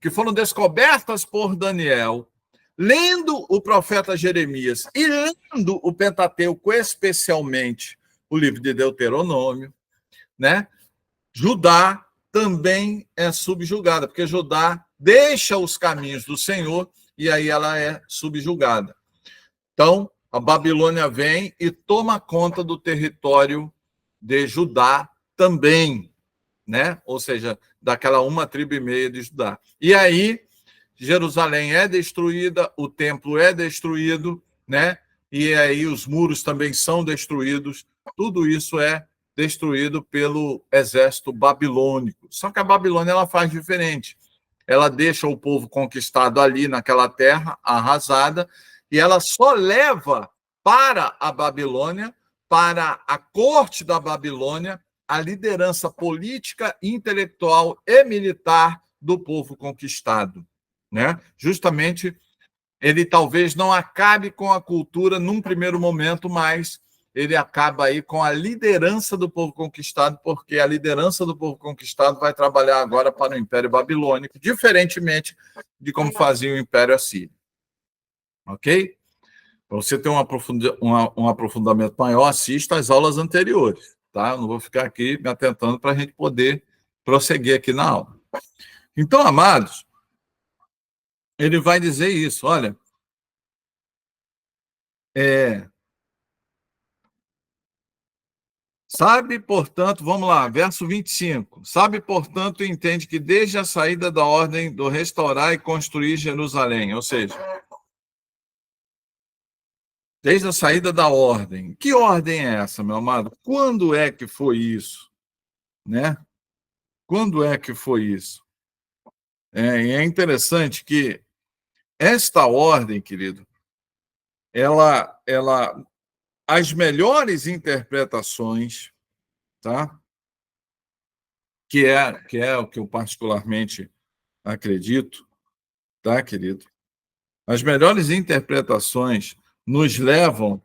que foram descobertas por Daniel, lendo o profeta Jeremias e lendo o Pentateuco, especialmente o livro de Deuteronômio, né? Judá também é subjugada, porque Judá deixa os caminhos do Senhor e aí ela é subjugada. Então, a Babilônia vem e toma conta do território de Judá também, né? Ou seja, daquela 1,5 tribo de Judá. E aí, Jerusalém é destruída, o templo é destruído, né? E aí os muros também são destruídos. Tudo isso é destruído pelo exército babilônico. Só que a Babilônia ela faz diferente. Ela deixa o povo conquistado ali naquela terra arrasada e ela só leva para a Babilônia, para a corte da Babilônia, a liderança política, intelectual e militar do povo conquistado, né? Justamente ele talvez não acabe com a cultura num primeiro momento, mas ele acaba aí com a liderança do povo conquistado, porque a liderança do povo conquistado vai trabalhar agora para o Império Babilônico, diferentemente de como fazia o Império Assírio. Ok? Para você ter um aprofundamento maior, assista às aulas anteriores, tá? Eu não vou ficar aqui me atentando para a gente poder prosseguir aqui na aula. Então, amados, ele vai dizer isso, olha, sabe, portanto, vamos lá, verso 25. Sabe, portanto, entende que desde a saída da ordem do restaurar e construir Jerusalém, ou seja, desde a saída da ordem. Que ordem é essa, meu amado? Quando é que foi isso? Né? Quando é que foi isso? É interessante que esta ordem, querido, as melhores interpretações, tá? Que é o que eu particularmente acredito, tá, querido? As melhores interpretações nos levam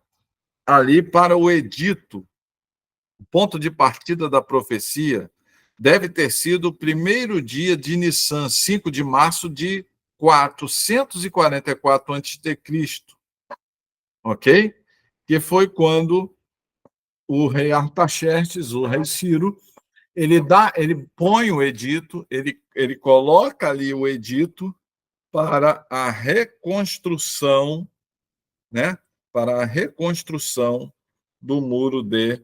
ali para o edito. O ponto de partida da profecia deve ter sido o primeiro dia de Nissan, 5 de março de 444 a.C., ok? Que foi quando o rei Artaxerxes, o rei Ciro, ele põe o edito, ele coloca ali o edito para a reconstrução, né? Para a reconstrução do muro de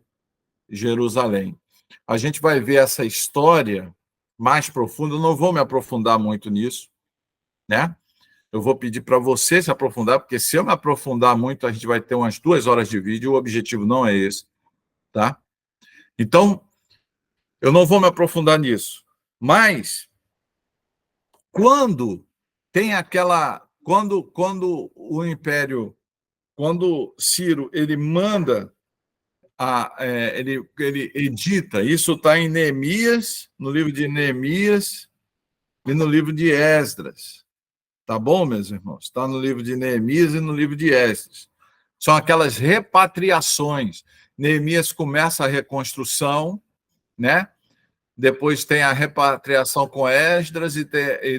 Jerusalém. A gente vai ver essa história mais profunda. Eu não vou me aprofundar muito nisso, né? Eu vou pedir para você se aprofundar, porque se eu me aprofundar muito, a gente vai ter umas 2 horas de vídeo. O objetivo não é esse, tá? Então, eu não vou me aprofundar nisso. Mas quando tem aquela, quando o Império, quando Ciro ele manda ele edita, isso está em Neemias, no livro de Neemias e no livro de Esdras. Tá bom, meus irmãos? Está no livro de Neemias e no livro de Esdras. São aquelas repatriações. Neemias começa a reconstrução, né? Depois tem a repatriação com Esdras e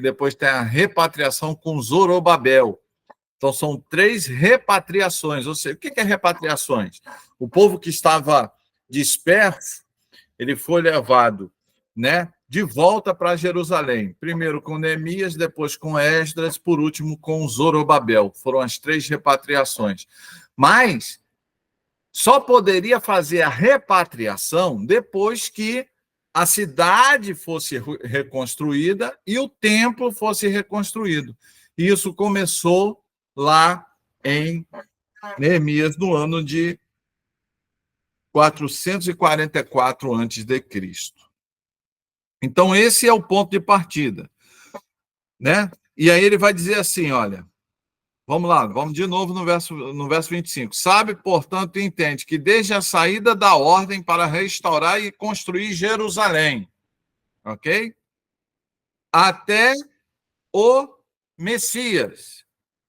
depois tem a repatriação com Zorobabel. Então, são 3 repatriações. Ou seja, o que é repatriações? O povo que estava disperso, ele foi levado, né, de volta para Jerusalém. Primeiro com Neemias, depois com Esdras, por último com Zorobabel. Foram as 3 repatriações. Mas só poderia fazer a repatriação depois que a cidade fosse reconstruída e o templo fosse reconstruído. Isso começou lá em Neemias, no ano de 444 a.C. Então, esse é o ponto de partida, né? E aí ele vai dizer assim, olha, vamos lá, vamos de novo no verso 25. Sabe, portanto, e entende que desde a saída da ordem para restaurar e construir Jerusalém, ok? Até o Messias,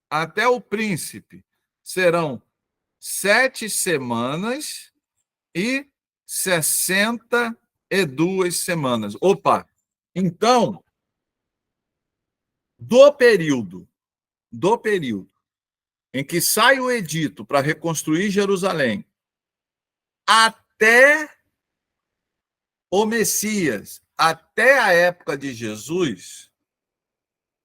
até o príncipe, serão 7 semanas e 62 semanas. Opa! Então, do período em que sai o edito para reconstruir Jerusalém até o Messias, até a época de Jesus,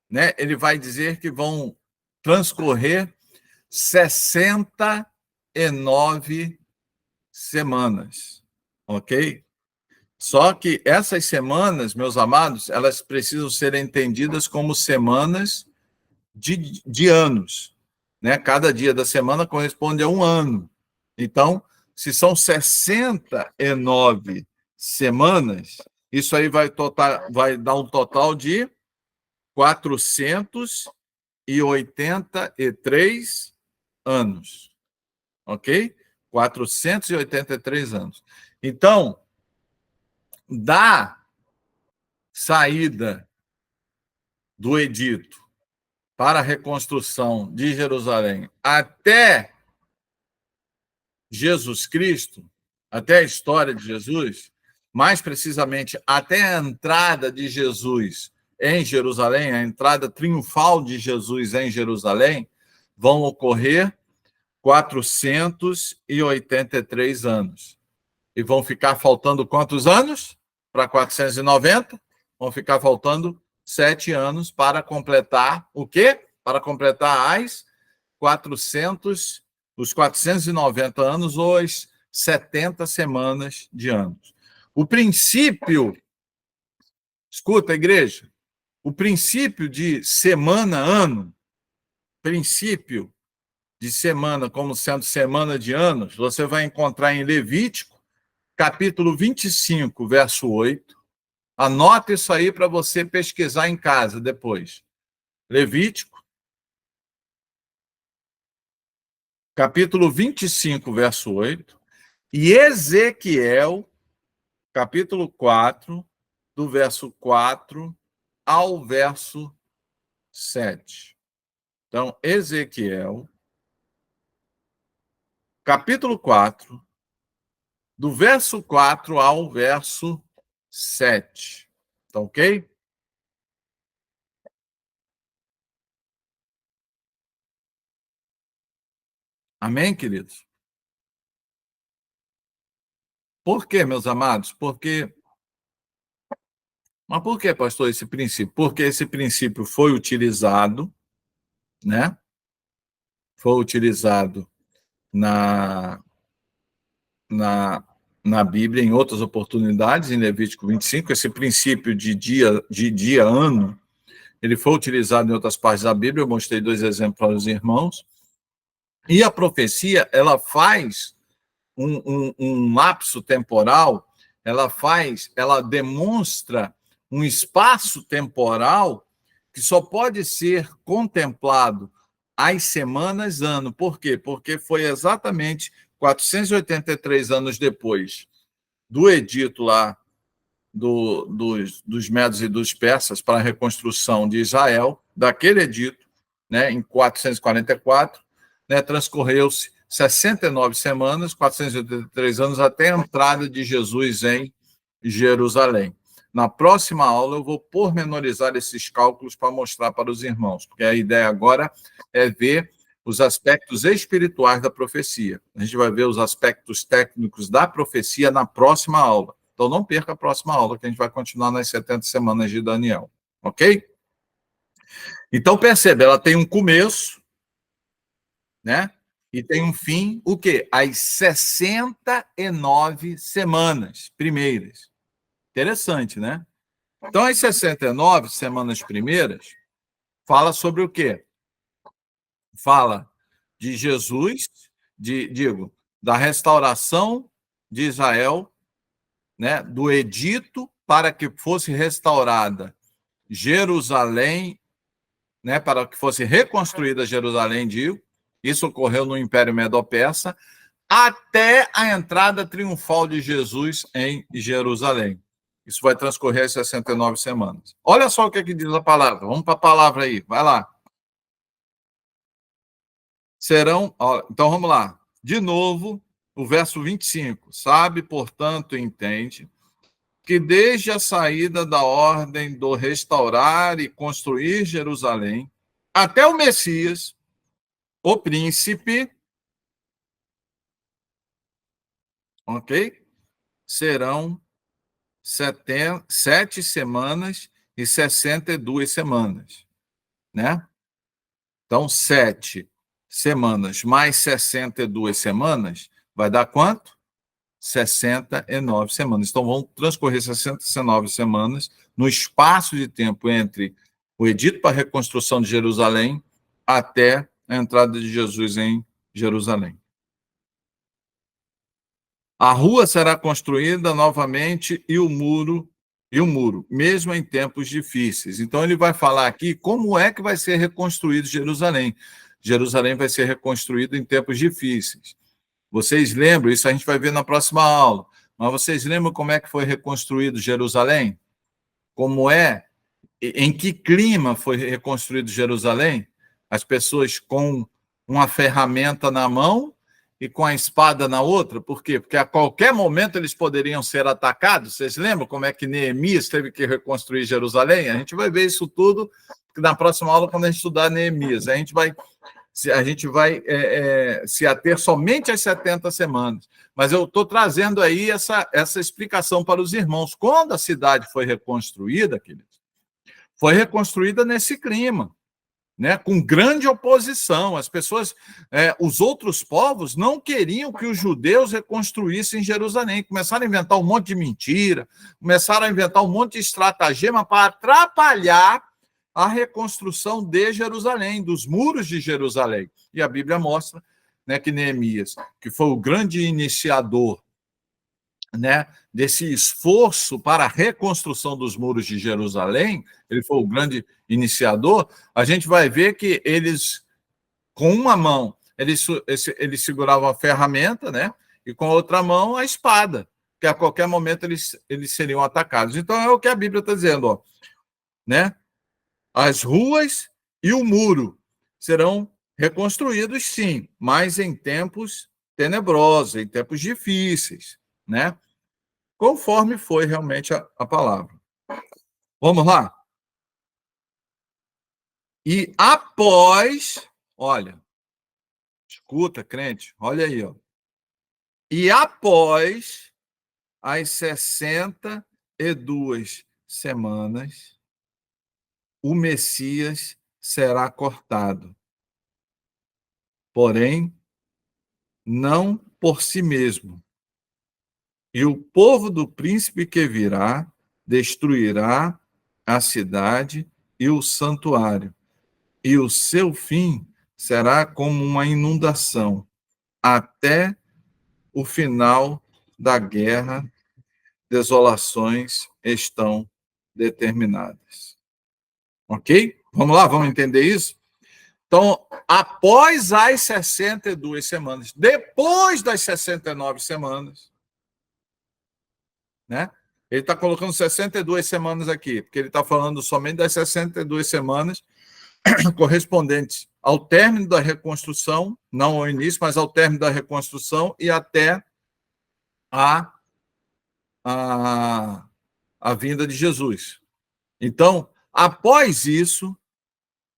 né, ele vai dizer que vão transcorrer 69 semanas, ok? Só que essas semanas, meus amados, elas precisam ser entendidas como semanas de anos, né? Cada dia da semana corresponde a um ano. Então, se são 69 semanas, isso aí vai dar um total de 483 anos, ok? 483 anos. Então, da saída do edito para a reconstrução de Jerusalém até Jesus Cristo, até a história de Jesus, mais precisamente até a entrada de Jesus em Jerusalém, a entrada triunfal de Jesus em Jerusalém, vão ocorrer 483 anos. E vão ficar faltando quantos anos? Para 490? Vão ficar faltando 7 anos para completar o quê? Para completar os 490 anos ou as 70 semanas de anos. O princípio, escuta, igreja, o princípio de semana-ano, princípio de semana como sendo semana de anos, você vai encontrar em Levítico, capítulo 25, verso 8. Anota isso aí para você pesquisar em casa depois. Levítico, capítulo 25, verso 8. E Ezequiel, capítulo 4, do verso 4 ao verso 7. Então, Ezequiel, capítulo 4, do verso 4 ao verso 7. Tá ok? Amém, queridos? Por quê, meus amados? Mas por que, pastor, esse princípio? Porque esse princípio foi utilizado, né? Foi utilizado na, na, na Bíblia em outras oportunidades, em Levítico 25, esse princípio de dia, ano, ele foi utilizado em outras partes da Bíblia, eu mostrei 2 exemplos para os irmãos, e a profecia, ela faz um lapso temporal, ela demonstra um espaço temporal que só pode ser contemplado às semanas, ano. Por quê? Porque foi exatamente 483 anos depois do edito lá dos Medos e dos Persas para a reconstrução de Israel, daquele edito, né, em 444, né, transcorreu-se 69 semanas, 483 anos, até a entrada de Jesus em Jerusalém. Na próxima aula, eu vou pormenorizar esses cálculos para mostrar para os irmãos, porque a ideia agora é ver os aspectos espirituais da profecia. A gente vai ver os aspectos técnicos da profecia na próxima aula. Então, não perca a próxima aula, que a gente vai continuar nas 70 semanas de Daniel. Ok? Então, percebe, ela tem um começo, né? E tem um fim, o quê? As 69 semanas primeiras. Interessante, né? Então, as 69 semanas primeiras fala sobre o quê? Fala de Jesus, da restauração de Israel, né, do edito para que fosse restaurada Jerusalém, né, para que fosse reconstruída Jerusalém, digo, isso ocorreu no Império Medo-Persa, até a entrada triunfal de Jesus em Jerusalém. Isso vai transcorrer as 69 semanas. Olha só o que, que diz a palavra. Vamos para a palavra aí, vai lá. Serão, ó, então vamos lá. De novo, o verso 25. Sabe, portanto, entende que desde a saída da ordem do restaurar e construir Jerusalém, até o Messias, o príncipe, ok? Serão 7 semanas e 62 semanas, né? Então, 7 semanas mais 62 semanas vai dar quanto? 69 semanas. Então, vão transcorrer 69 semanas no espaço de tempo entre o edito para a reconstrução de Jerusalém até a entrada de Jesus em Jerusalém. A rua será construída novamente e o muro, mesmo em tempos difíceis. Então, ele vai falar aqui como é que vai ser reconstruído Jerusalém. Jerusalém vai ser reconstruído em tempos difíceis. Vocês lembram? Isso a gente vai ver na próxima aula. Mas vocês lembram como é que foi reconstruído Jerusalém? Como é? Em que clima foi reconstruído Jerusalém? As pessoas com uma ferramenta na mão e com a espada na outra. Por quê? Porque a qualquer momento eles poderiam ser atacados. Vocês lembram como é que Neemias teve que reconstruir Jerusalém? A gente vai ver isso tudo na próxima aula, quando a gente estudar Neemias. A gente vai se ater somente às 70 semanas. Mas eu estou trazendo aí essa explicação para os irmãos. Quando a cidade foi reconstruída, queridos, foi reconstruída nesse clima, né, com grande oposição. As pessoas, os outros povos não queriam que os judeus reconstruíssem Jerusalém. Começaram a inventar um monte de mentira, começaram a inventar um monte de estratagema para atrapalhar a reconstrução de Jerusalém, dos muros de Jerusalém. E a Bíblia mostra, né, que Neemias, que foi o grande iniciador, né, desse esforço para a reconstrução dos muros de Jerusalém, ele foi o grande iniciador. A gente vai ver que eles, com uma mão, eles seguravam a ferramenta, né, e com a outra mão a espada, que a qualquer momento eles seriam atacados. Então é o que a Bíblia está dizendo, ó, né? As ruas e o muro serão reconstruídos, sim, mas em tempos tenebrosos, em tempos difíceis, né? Conforme foi realmente a palavra. Vamos lá? E após, olha, escuta, crente, olha aí, ó. E após as 62 semanas, o Messias será cortado. Porém, não por si mesmo. E o povo do príncipe que virá destruirá a cidade e o santuário, e o seu fim será como uma inundação, até o final da guerra, desolações estão determinadas. Ok? Vamos lá, vamos entender isso? Então, após as 62 semanas, depois das 69 semanas, né? Ele está colocando 62 semanas aqui, porque ele está falando somente das 62 semanas correspondentes ao término da reconstrução, não ao início, mas ao término da reconstrução e até a, a vinda de Jesus. Então, após isso,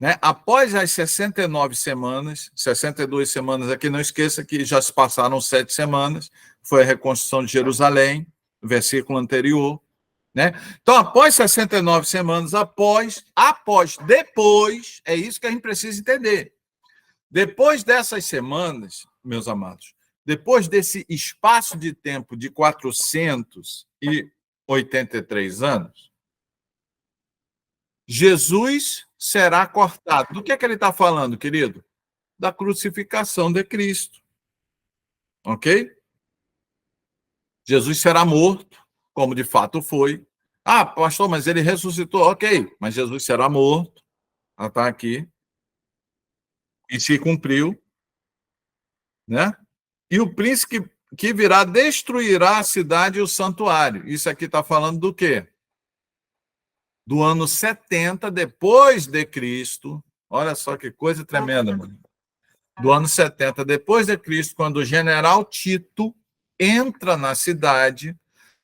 né, após as 69 semanas, 62 semanas aqui, não esqueça que já se passaram 7 semanas, foi a reconstrução de Jerusalém, versículo anterior, né? Então, após 69 semanas, depois, é isso que a gente precisa entender. Depois dessas semanas, meus amados, depois desse espaço de tempo de 483 anos, Jesus será cortado. Do que é que ele está falando, querido? Da crucificação de Cristo. Ok? Jesus será morto, como de fato foi. Ah, pastor, mas ele ressuscitou. Ok, mas Jesus será morto. Ela está aqui. E se cumpriu, né? E o príncipe que virá destruirá a cidade e o santuário. Isso aqui está falando do quê? Do ano 70 depois de Cristo. Olha só que coisa tremenda, mano. Do ano 70 depois de Cristo, quando o general Tito entra na cidade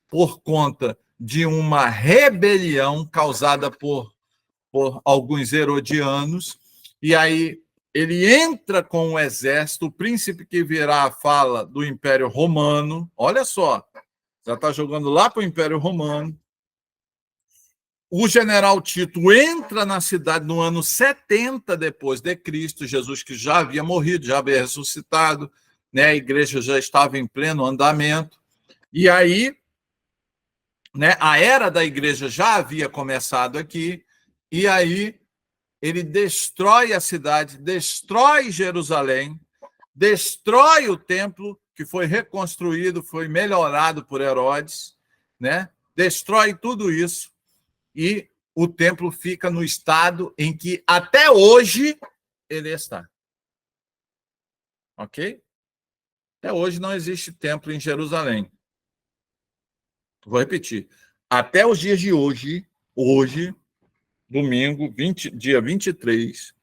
por conta de uma rebelião causada por alguns herodianos, e aí ele entra com o exército, o príncipe que virá fala do Império Romano, olha só, já está jogando lá para o Império Romano. O general Tito entra na cidade no ano 70 depois de Cristo, Jesus que já havia morrido, já havia ressuscitado, né? A igreja já estava em pleno andamento, e aí, né, a era da igreja já havia começado aqui, e aí ele destrói a cidade, destrói Jerusalém, destrói o templo, que foi reconstruído, foi melhorado por Herodes, né? Destrói tudo isso, e o templo fica no estado em que até hoje ele está. Ok? Até hoje não existe templo em Jerusalém. Vou repetir. Até os dias de hoje, domingo, dia 23,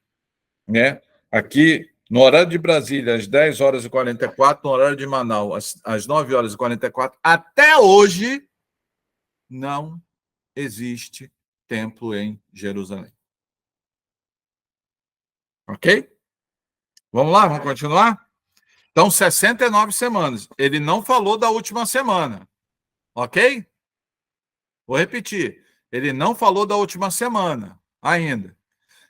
né? Aqui, no horário de Brasília, às 10 horas e 44, no horário de Manaus, às 9 horas e 44, até hoje não existe templo em Jerusalém. Ok? Vamos lá, vamos continuar? Então, 69 semanas. Ele não falou da última semana. Ok? Vou repetir. Ele não falou da última semana ainda.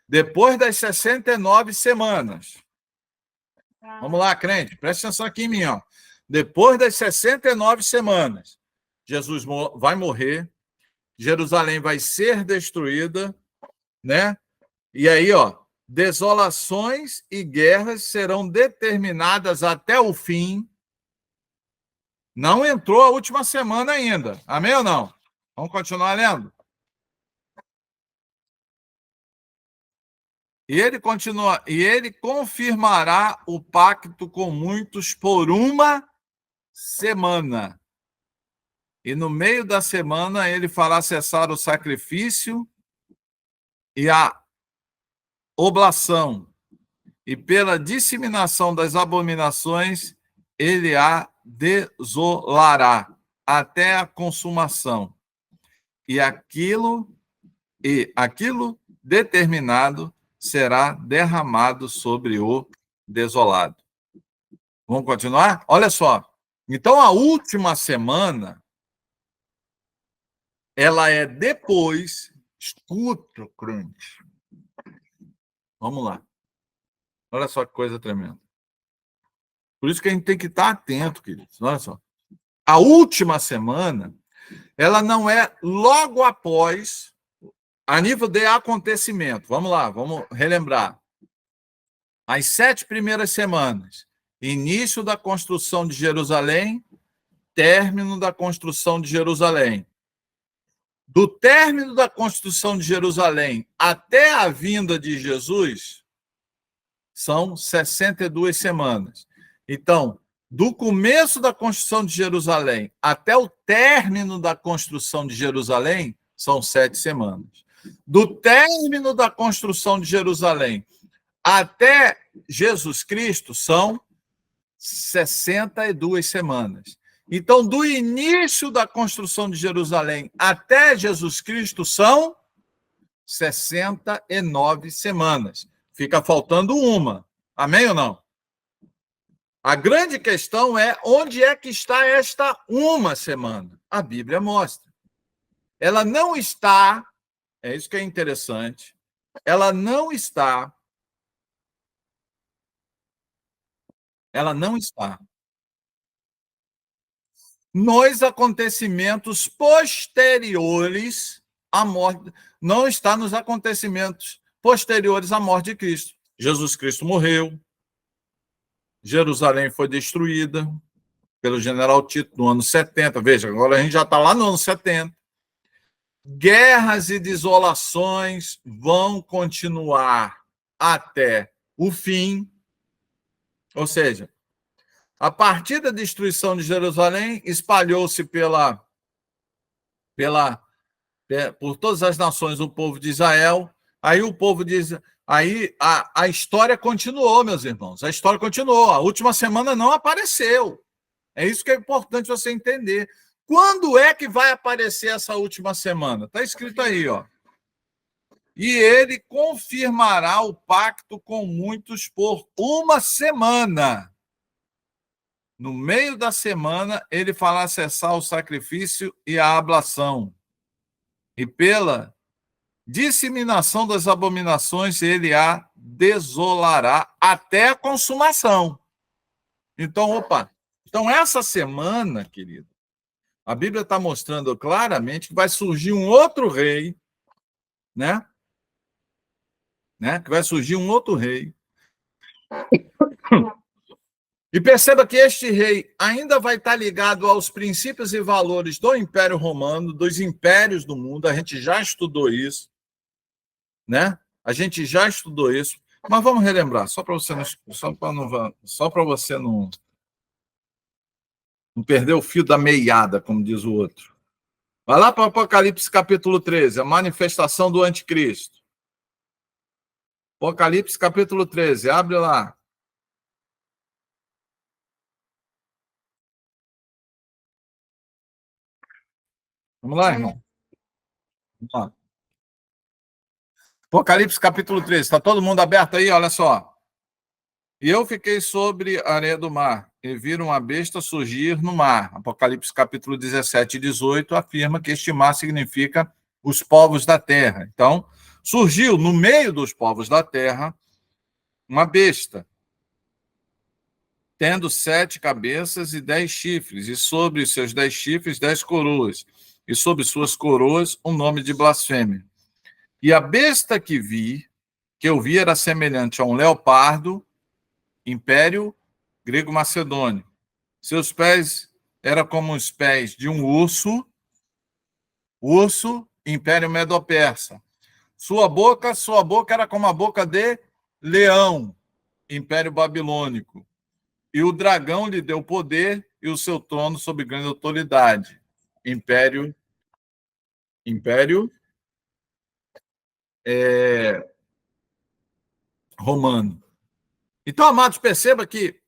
Depois das 69 semanas. Vamos lá, crente. Presta atenção aqui em mim. Ó. Depois das 69 semanas, Jesus vai morrer. Jerusalém vai ser destruída, né? E aí, ó, desolações e guerras serão determinadas até o fim. Não entrou a última semana ainda. Amém ou não? Vamos continuar lendo? E ele continua, e ele confirmará o pacto com muitos por uma semana. E no meio da semana ele fará cessar o sacrifício e a oblação, e pela disseminação das abominações ele a desolará até a consumação. E aquilo determinado será derramado sobre o desolado. Vamos continuar? Olha só. Então, a última semana, ela é depois... Escuta, crente. Vamos lá. Olha só que coisa tremenda. Por isso que a gente tem que estar atento, queridos. Olha só. A última semana, ela não é logo após, a nível de acontecimento. Vamos lá, vamos relembrar. As 7 primeiras semanas, início da construção de Jerusalém, término da construção de Jerusalém. Do término da construção de Jerusalém até a vinda de Jesus, são 62 semanas. Então, do começo da construção de Jerusalém até o término da construção de Jerusalém, são 7 semanas. Do término da construção de Jerusalém até Jesus Cristo, são 62 semanas. Então, do início da construção de Jerusalém até Jesus Cristo, são 69 semanas. Fica faltando uma. Amém ou não? A grande questão é onde é que está esta uma semana? A Bíblia mostra. Ela não está, é isso que é interessante, ela não está Ela não está. Nos acontecimentos posteriores à morte, não está nos acontecimentos posteriores à morte de Cristo. Jesus Cristo morreu, Jerusalém foi destruída pelo general Tito no ano 70. Veja, agora a gente já está lá no ano 70. Guerras e desolações vão continuar até o fim. Ou seja, a partir da destruição de Jerusalém, espalhou-se por todas as nações o povo de Israel. Aí o povo diz, aí a história continuou, meus irmãos. A história continuou. A última semana não apareceu. É isso que é importante você entender. Quando é que vai aparecer essa última semana? Está escrito aí, ó. E ele confirmará o pacto com muitos por uma semana. No meio da semana, ele fará cessar o sacrifício e a ablação. E pela disseminação das abominações, ele a desolará até a consumação. Então, então essa semana, querido, a Bíblia está mostrando claramente que vai surgir um outro rei, né? Que vai surgir um outro rei. E perceba que este rei ainda vai estar ligado aos princípios e valores do Império Romano, dos impérios do mundo. A gente já estudou isso, né? A gente já estudou isso. Mas vamos relembrar, só para você não perder o fio da meada, como diz o outro. Vai lá para o Apocalipse capítulo 13, a manifestação do anticristo. Apocalipse capítulo 13, abre lá. Vamos lá, irmão. Vamos lá. Apocalipse capítulo 13, está todo mundo aberto aí? Olha só. E eu fiquei sobre a areia do mar, e vi uma besta surgir no mar. Apocalipse capítulo 17 e 18 afirma que este mar significa os povos da terra. Então, surgiu no meio dos povos da terra uma besta, tendo 7 cabeças e 10 chifres, e sobre os seus 10 chifres 10 coroas, e sobre suas coroas um nome de blasfêmia. E a besta que eu vi era semelhante a um leopardo, império grego-macedônio. Seus pés eram como os pés de um urso, império medo-persa. Sua boca era como a boca de leão, império babilônico. E o dragão lhe deu poder e o seu trono sob grande autoridade. Império romano. Então, amados, perceba que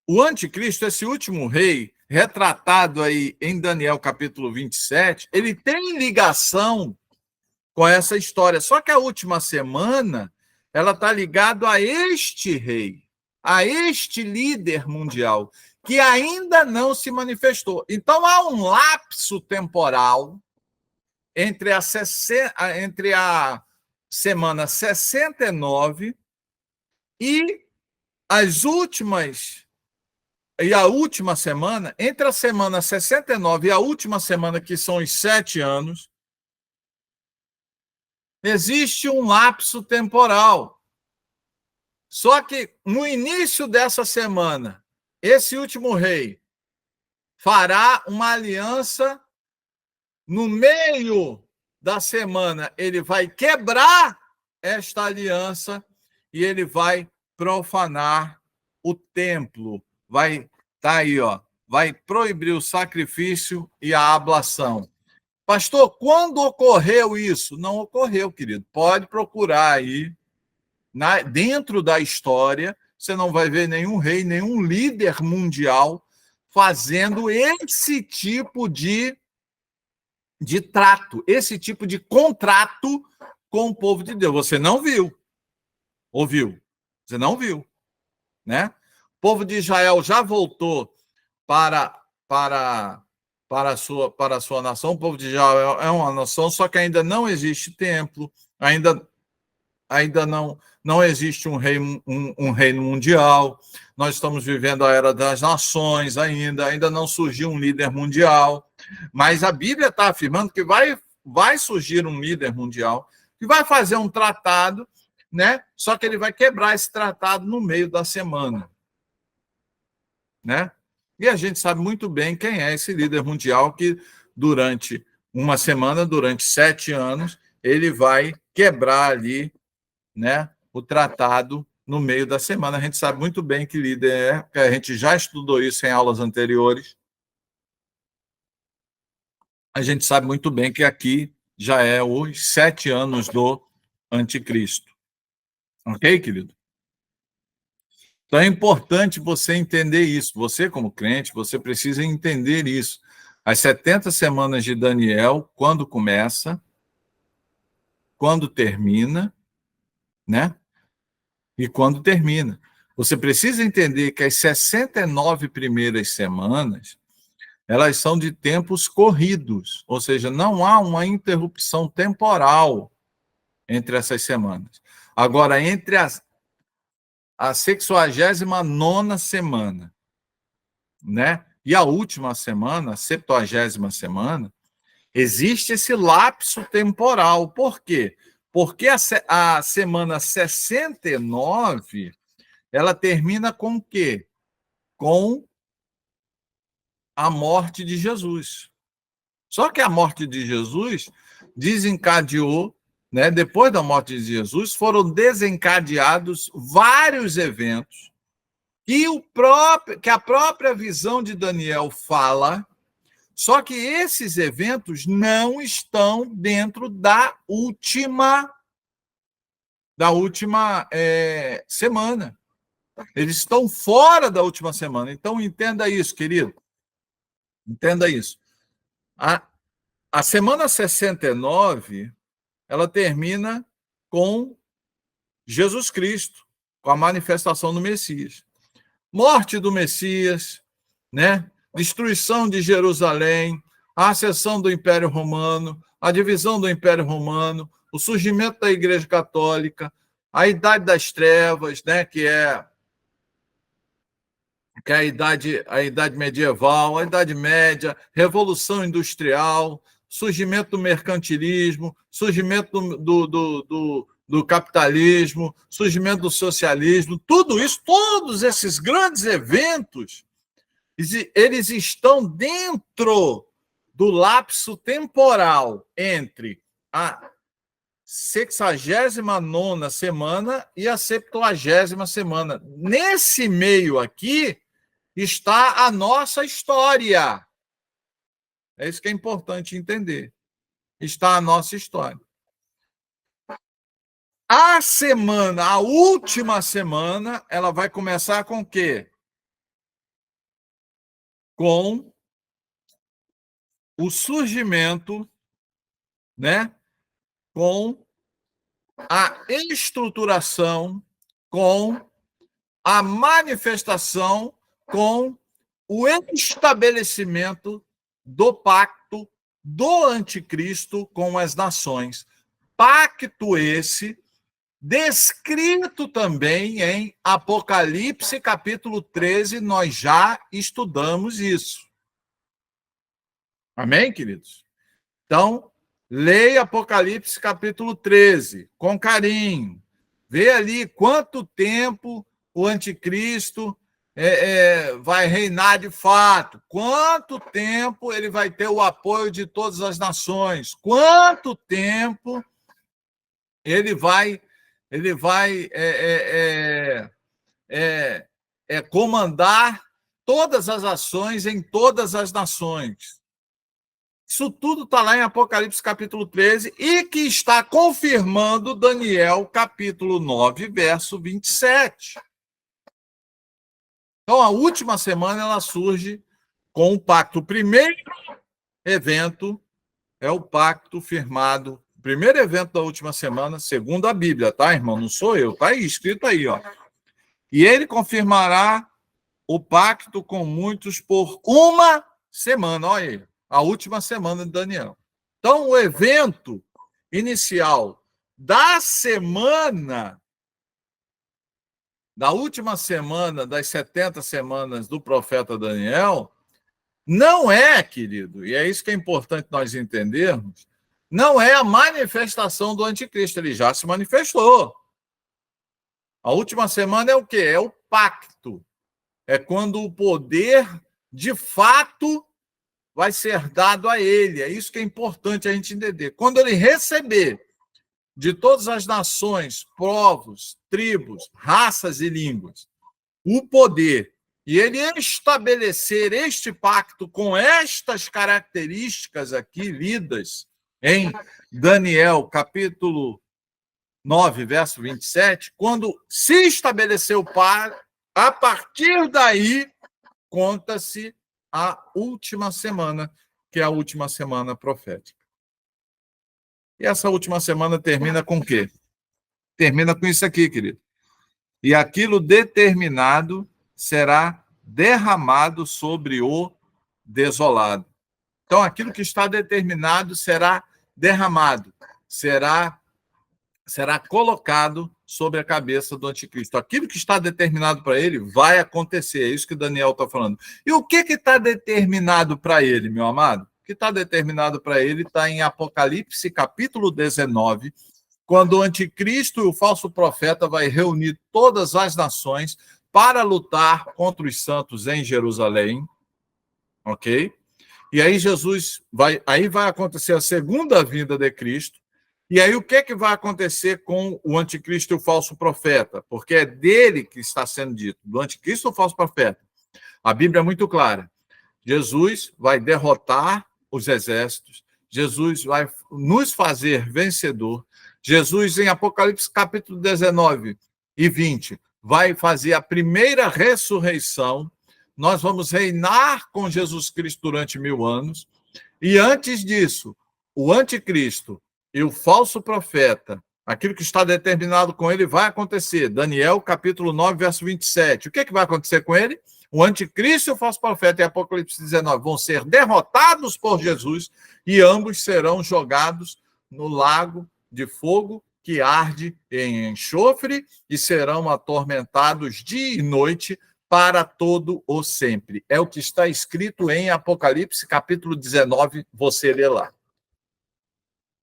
o anticristo, esse último rei, retratado aí em Daniel capítulo 27, ele tem ligação com essa história. Só que a última semana, ela está ligada a este rei, a este líder mundial, que ainda não se manifestou. Então, há um lapso temporal entre a semana 69 e as últimas e a última semana, entre a semana 69 e a última semana, que são os 7 anos, existe um lapso temporal. Só que no início dessa semana, esse último rei fará uma aliança. No meio da semana, ele vai quebrar esta aliança e ele vai profanar o templo. Vai aí, ó, vai proibir o sacrifício e a ablação. Pastor, quando ocorreu isso? Não ocorreu, querido. Pode procurar aí, dentro da história, você não vai ver nenhum rei, nenhum líder mundial fazendo esse tipo de trato, esse tipo de contrato com o povo de Deus. Você não viu. Ouviu? Você não viu, né? O povo de Israel já voltou para a sua nação. O povo de Israel é uma nação, só que ainda não existe templo, ainda não existe um reino mundial, nós estamos vivendo a era das nações ainda não surgiu um líder mundial, mas a Bíblia está afirmando que vai surgir um líder mundial, que vai fazer um tratado, né? Só que ele vai quebrar esse tratado no meio da semana, né? E a gente sabe muito bem quem é esse líder mundial que, durante uma semana, durante 7 anos, ele vai quebrar ali, né, o tratado no meio da semana. A gente sabe muito bem que líder é, porque a gente já estudou isso em aulas anteriores. A gente sabe muito bem que aqui já é os 7 anos do anticristo. Ok, querido? Então é importante você entender isso. Você, como crente, você precisa entender isso. As 70 semanas de Daniel, quando começa, quando termina, né? E quando termina. Você precisa entender que as 69 primeiras semanas, elas são de tempos corridos, ou seja, não há uma interrupção temporal entre essas semanas. Agora, entre a 69ª semana, né, e a última semana, a 70ª semana, existe esse lapso temporal. Por quê? Porque a semana 69, ela termina com o quê? Com a morte de Jesus. Só que a morte de Jesus desencadeou, né, depois da morte de Jesus, foram desencadeados vários eventos que a própria visão de Daniel fala, só que esses eventos não estão dentro da última semana. Eles estão fora da última semana. Então, entenda isso, querido. Entenda isso. A semana 69, ela termina com Jesus Cristo, com a manifestação do Messias. Morte do Messias, né? Destruição de Jerusalém, a ascensão do Império Romano, a divisão do Império Romano, o surgimento da Igreja Católica, a Idade das Trevas, né? que é a idade medieval, a Idade Média, Revolução Industrial, surgimento do mercantilismo, surgimento do capitalismo, surgimento do socialismo, tudo isso, todos esses grandes eventos, eles estão dentro do lapso temporal entre a 69ª semana e a 70ª semana. Nesse meio aqui está a nossa história. É isso que é importante entender. Está a nossa história. A última semana, ela vai começar com o quê? Com o surgimento, né? Com a estruturação, com a manifestação, com o estabelecimento do pacto do anticristo com as nações. Pacto esse descrito também em Apocalipse, capítulo 13, nós já estudamos isso. Amém, queridos? Então, leia Apocalipse, capítulo 13, com carinho. Vê ali quanto tempo o anticristo vai reinar de fato, quanto tempo ele vai ter o apoio de todas as nações, quanto tempo ele vai comandar todas as ações em todas as nações. Isso tudo está lá em Apocalipse capítulo 13 e que está confirmando Daniel capítulo 9, verso 27. Então, a última semana ela surge com o pacto. O primeiro evento é o pacto firmado. O primeiro evento da última semana, segundo a Bíblia, tá, irmão? Não sou eu, tá aí, escrito aí, ó. E ele confirmará o pacto com muitos por uma semana. Olha aí, a última semana de Daniel. Então, o evento inicial da semana, da última semana das 70 semanas do profeta Daniel, não é, querido, e é isso que é importante nós entendermos, não é a manifestação do anticristo, ele já se manifestou. A última semana é o quê? É o pacto. É quando o poder, de fato, vai ser dado a ele. É isso que é importante a gente entender. Quando ele receber de todas as nações, povos, tribos, raças e línguas, o poder, e ele estabelecer este pacto com estas características aqui lidas em Daniel, capítulo 9, verso 27, quando se estabeleceu o pacto, a partir daí conta-se a última semana, que é a última semana profética. E essa última semana termina com o quê? Termina com isso aqui, querido. E aquilo determinado será derramado sobre o desolado. Então, aquilo que está determinado será derramado, será colocado sobre a cabeça do anticristo. Aquilo que está determinado para ele vai acontecer. É isso que Daniel está falando. E o que está determinado para ele, meu amado? O que está determinado para ele está em Apocalipse, capítulo 19, quando o anticristo e o falso profeta vai reunir todas as nações para lutar contra os santos em Jerusalém, ok? E aí aí vai acontecer a segunda vinda de Cristo. E aí o que vai acontecer com o anticristo e o falso profeta? Porque é dele que está sendo dito, do anticristo e o falso profeta. A Bíblia é muito clara. Jesus vai derrotar os exércitos, Jesus vai nos fazer vencedor. Jesus, em Apocalipse capítulo 19 e 20, vai fazer a primeira ressurreição. Nós vamos reinar com Jesus Cristo durante 1000 anos. E antes disso, o anticristo e o falso profeta, aquilo que está determinado com ele vai acontecer. Daniel, capítulo 9, verso 27. O que vai acontecer com ele? O anticristo e o falso profeta, em Apocalipse 19, vão ser derrotados por Jesus e ambos serão jogados no lago de fogo que arde em enxofre e serão atormentados dia e noite para todo o sempre. É o que está escrito em Apocalipse, capítulo 19, você lê lá.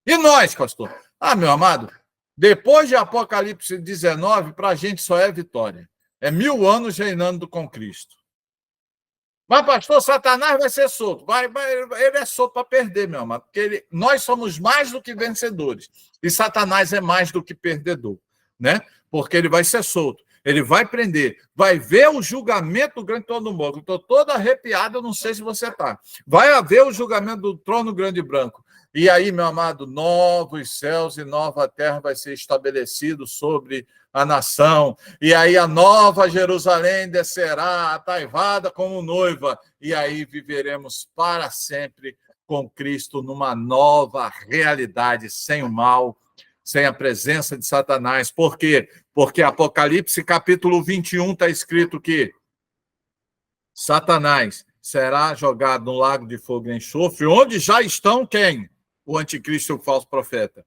E nós, pastor? Meu amado, depois de Apocalipse 19, para a gente só é vitória. É 1000 anos reinando com Cristo. Mas, pastor, Satanás vai ser solto. Ele é solto para perder, meu amado. Porque nós somos mais do que vencedores. E Satanás é mais do que perdedor. Né? Porque ele vai ser solto. Ele vai prender. Vai ver o julgamento do grande trono branco. Estou todo arrepiado, eu não sei se você está. Vai haver o julgamento do trono grande branco. E aí, meu amado, novos céus e nova terra vai ser estabelecido sobre a nação. E aí a nova Jerusalém descerá, ataivada como noiva. E aí viveremos para sempre com Cristo numa nova realidade, sem o mal, sem a presença de Satanás. Por quê? Porque Apocalipse capítulo 21 está escrito que Satanás será jogado no lago de fogo e enxofre, onde já estão quem? O anticristo e o falso profeta.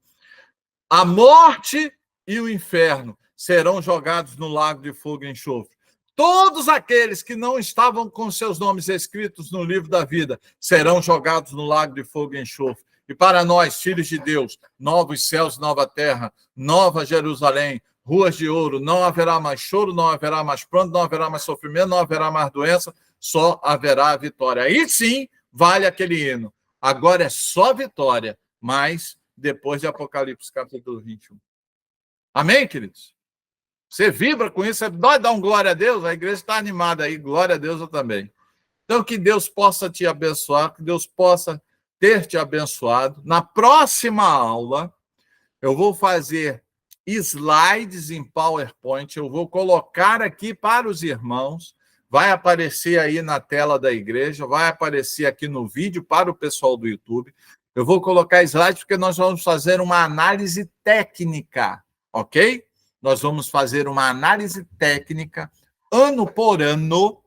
A morte e o inferno serão jogados no lago de fogo e enxofre. Todos aqueles que não estavam com seus nomes escritos no livro da vida serão jogados no lago de fogo e enxofre. E para nós, filhos de Deus, novos céus, nova terra, nova Jerusalém, ruas de ouro, não haverá mais choro, não haverá mais pranto, não haverá mais sofrimento, não haverá mais doença, só haverá vitória. Aí sim, vale aquele hino. Agora é só vitória, mas depois de Apocalipse, capítulo 21. Amém, queridos? Você vibra com isso, nós dá um glória a Deus, a igreja está animada aí, glória a Deus eu também. Então, que Deus possa te abençoar, que Deus possa ter te abençoado. Na próxima aula, eu vou fazer slides em PowerPoint, eu vou colocar aqui para os irmãos, vai aparecer aí na tela da igreja, vai aparecer aqui no vídeo para o pessoal do YouTube. Eu vou colocar slides porque nós vamos fazer uma análise técnica, ok? Nós vamos fazer uma análise técnica, ano por ano,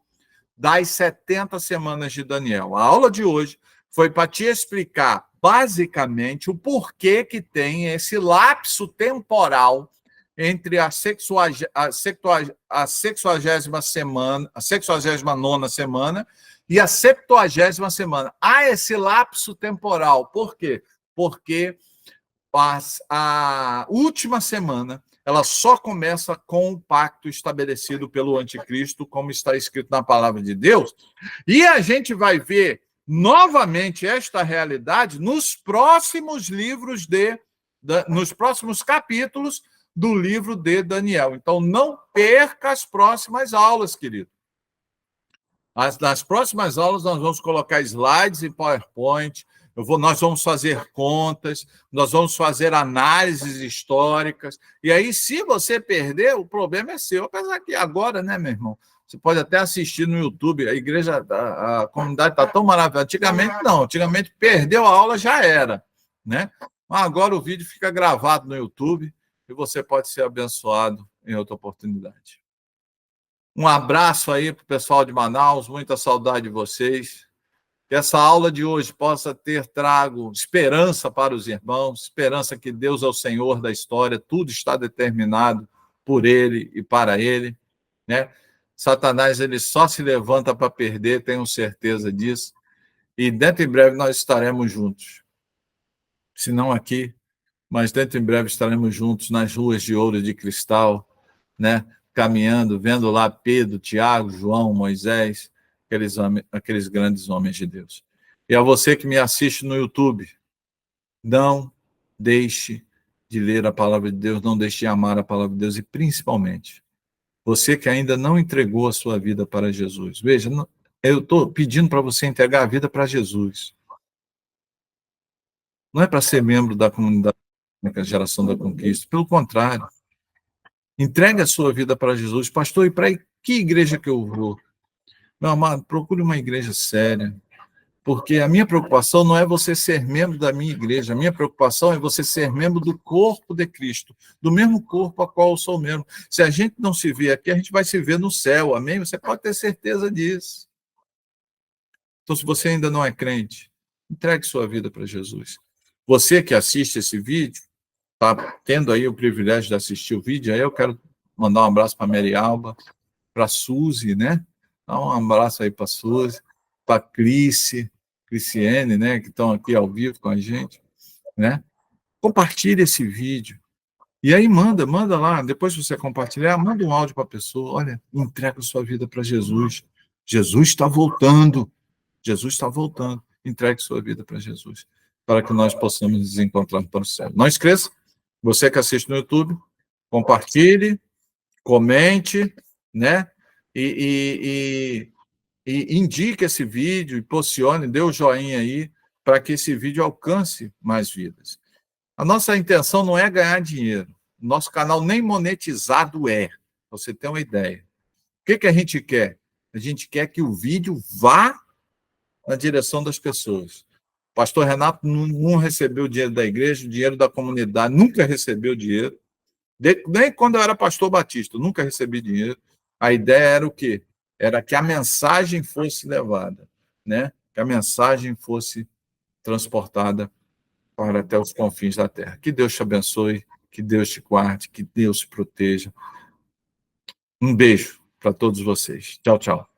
das 70 semanas de Daniel. A aula de hoje foi para te explicar basicamente o porquê que tem esse lapso temporal entre a 60ª semana, a 69ª semana e a 70ª semana. Há esse lapso temporal. Por quê? Porque a última semana ela só começa com o pacto estabelecido pelo anticristo, como está escrito na palavra de Deus, e a gente vai ver novamente esta realidade nos próximos nos próximos capítulos do livro de Daniel. Então, não perca as próximas aulas, querido. Nas próximas aulas, nós vamos colocar slides em PowerPoint, nós vamos fazer contas, nós vamos fazer análises históricas. E aí, se você perder, o problema é seu. Apesar que agora, né, meu irmão? Você pode até assistir no YouTube. A igreja, a comunidade está tão maravilhosa. Antigamente, não. Antigamente, perdeu a aula, já era, né? Mas agora o vídeo fica gravado no YouTube e você pode ser abençoado em outra oportunidade. Um abraço aí para o pessoal de Manaus, muita saudade de vocês. Que essa aula de hoje possa ter trago esperança para os irmãos, esperança que Deus é o Senhor da história, tudo está determinado por Ele e para Ele, né? Satanás, ele só se levanta para perder, tenho certeza disso, e dentro em breve nós estaremos juntos. Se não aqui, mas dentro em breve estaremos juntos nas ruas de ouro e de cristal, né? Caminhando, vendo lá Pedro, Tiago, João, Moisés, aqueles grandes homens de Deus. E a você que me assiste no YouTube, não deixe de ler a palavra de Deus, não deixe de amar a palavra de Deus, e principalmente, você que ainda não entregou a sua vida para Jesus. Veja, eu estou pedindo para você entregar a vida para Jesus. Não é para ser membro da comunidade da Geração da Conquista, pelo contrário. Entregue a sua vida para Jesus. Pastor, e para que igreja que eu vou? Meu amado, procure uma igreja séria, porque a minha preocupação não é você ser membro da minha igreja, a minha preocupação é você ser membro do corpo de Cristo, do mesmo corpo a qual eu sou membro. Se a gente não se vê aqui, a gente vai se ver no céu, amém? Você pode ter certeza disso. Então, se você ainda não é crente, entregue sua vida para Jesus. Você que assiste esse vídeo, está tendo aí o privilégio de assistir o vídeo, aí eu quero mandar um abraço para a Mary Alba, para a Suzy, né? Dá um abraço aí para a Suzy, para a Cristiane, né? Que estão aqui ao vivo com a gente, né? Compartilhe esse vídeo. E aí manda lá, depois que você compartilhar, manda um áudio para a pessoa, olha, entrega a sua vida para Jesus. Jesus está voltando. Jesus está voltando. Entregue sua vida para Jesus, para que nós possamos nos encontrar para o céu. Não esqueça, você que assiste no YouTube, compartilhe, comente, né? E indique esse vídeo, impulsione, dê o joinha aí, para que esse vídeo alcance mais vidas. A nossa intenção não é ganhar dinheiro. Nosso canal nem monetizado é. Você tem uma ideia. O que a gente quer? A gente quer que o vídeo vá na direção das pessoas. O pastor Renato não recebeu dinheiro da igreja, dinheiro da comunidade, nunca recebeu dinheiro. Nem quando eu era pastor batista, nunca recebi dinheiro. A ideia era o quê? Era que a mensagem fosse levada, né? Que a mensagem fosse transportada para até os confins da terra. Que Deus te abençoe, que Deus te guarde, que Deus te proteja. Um beijo para todos vocês. Tchau, tchau.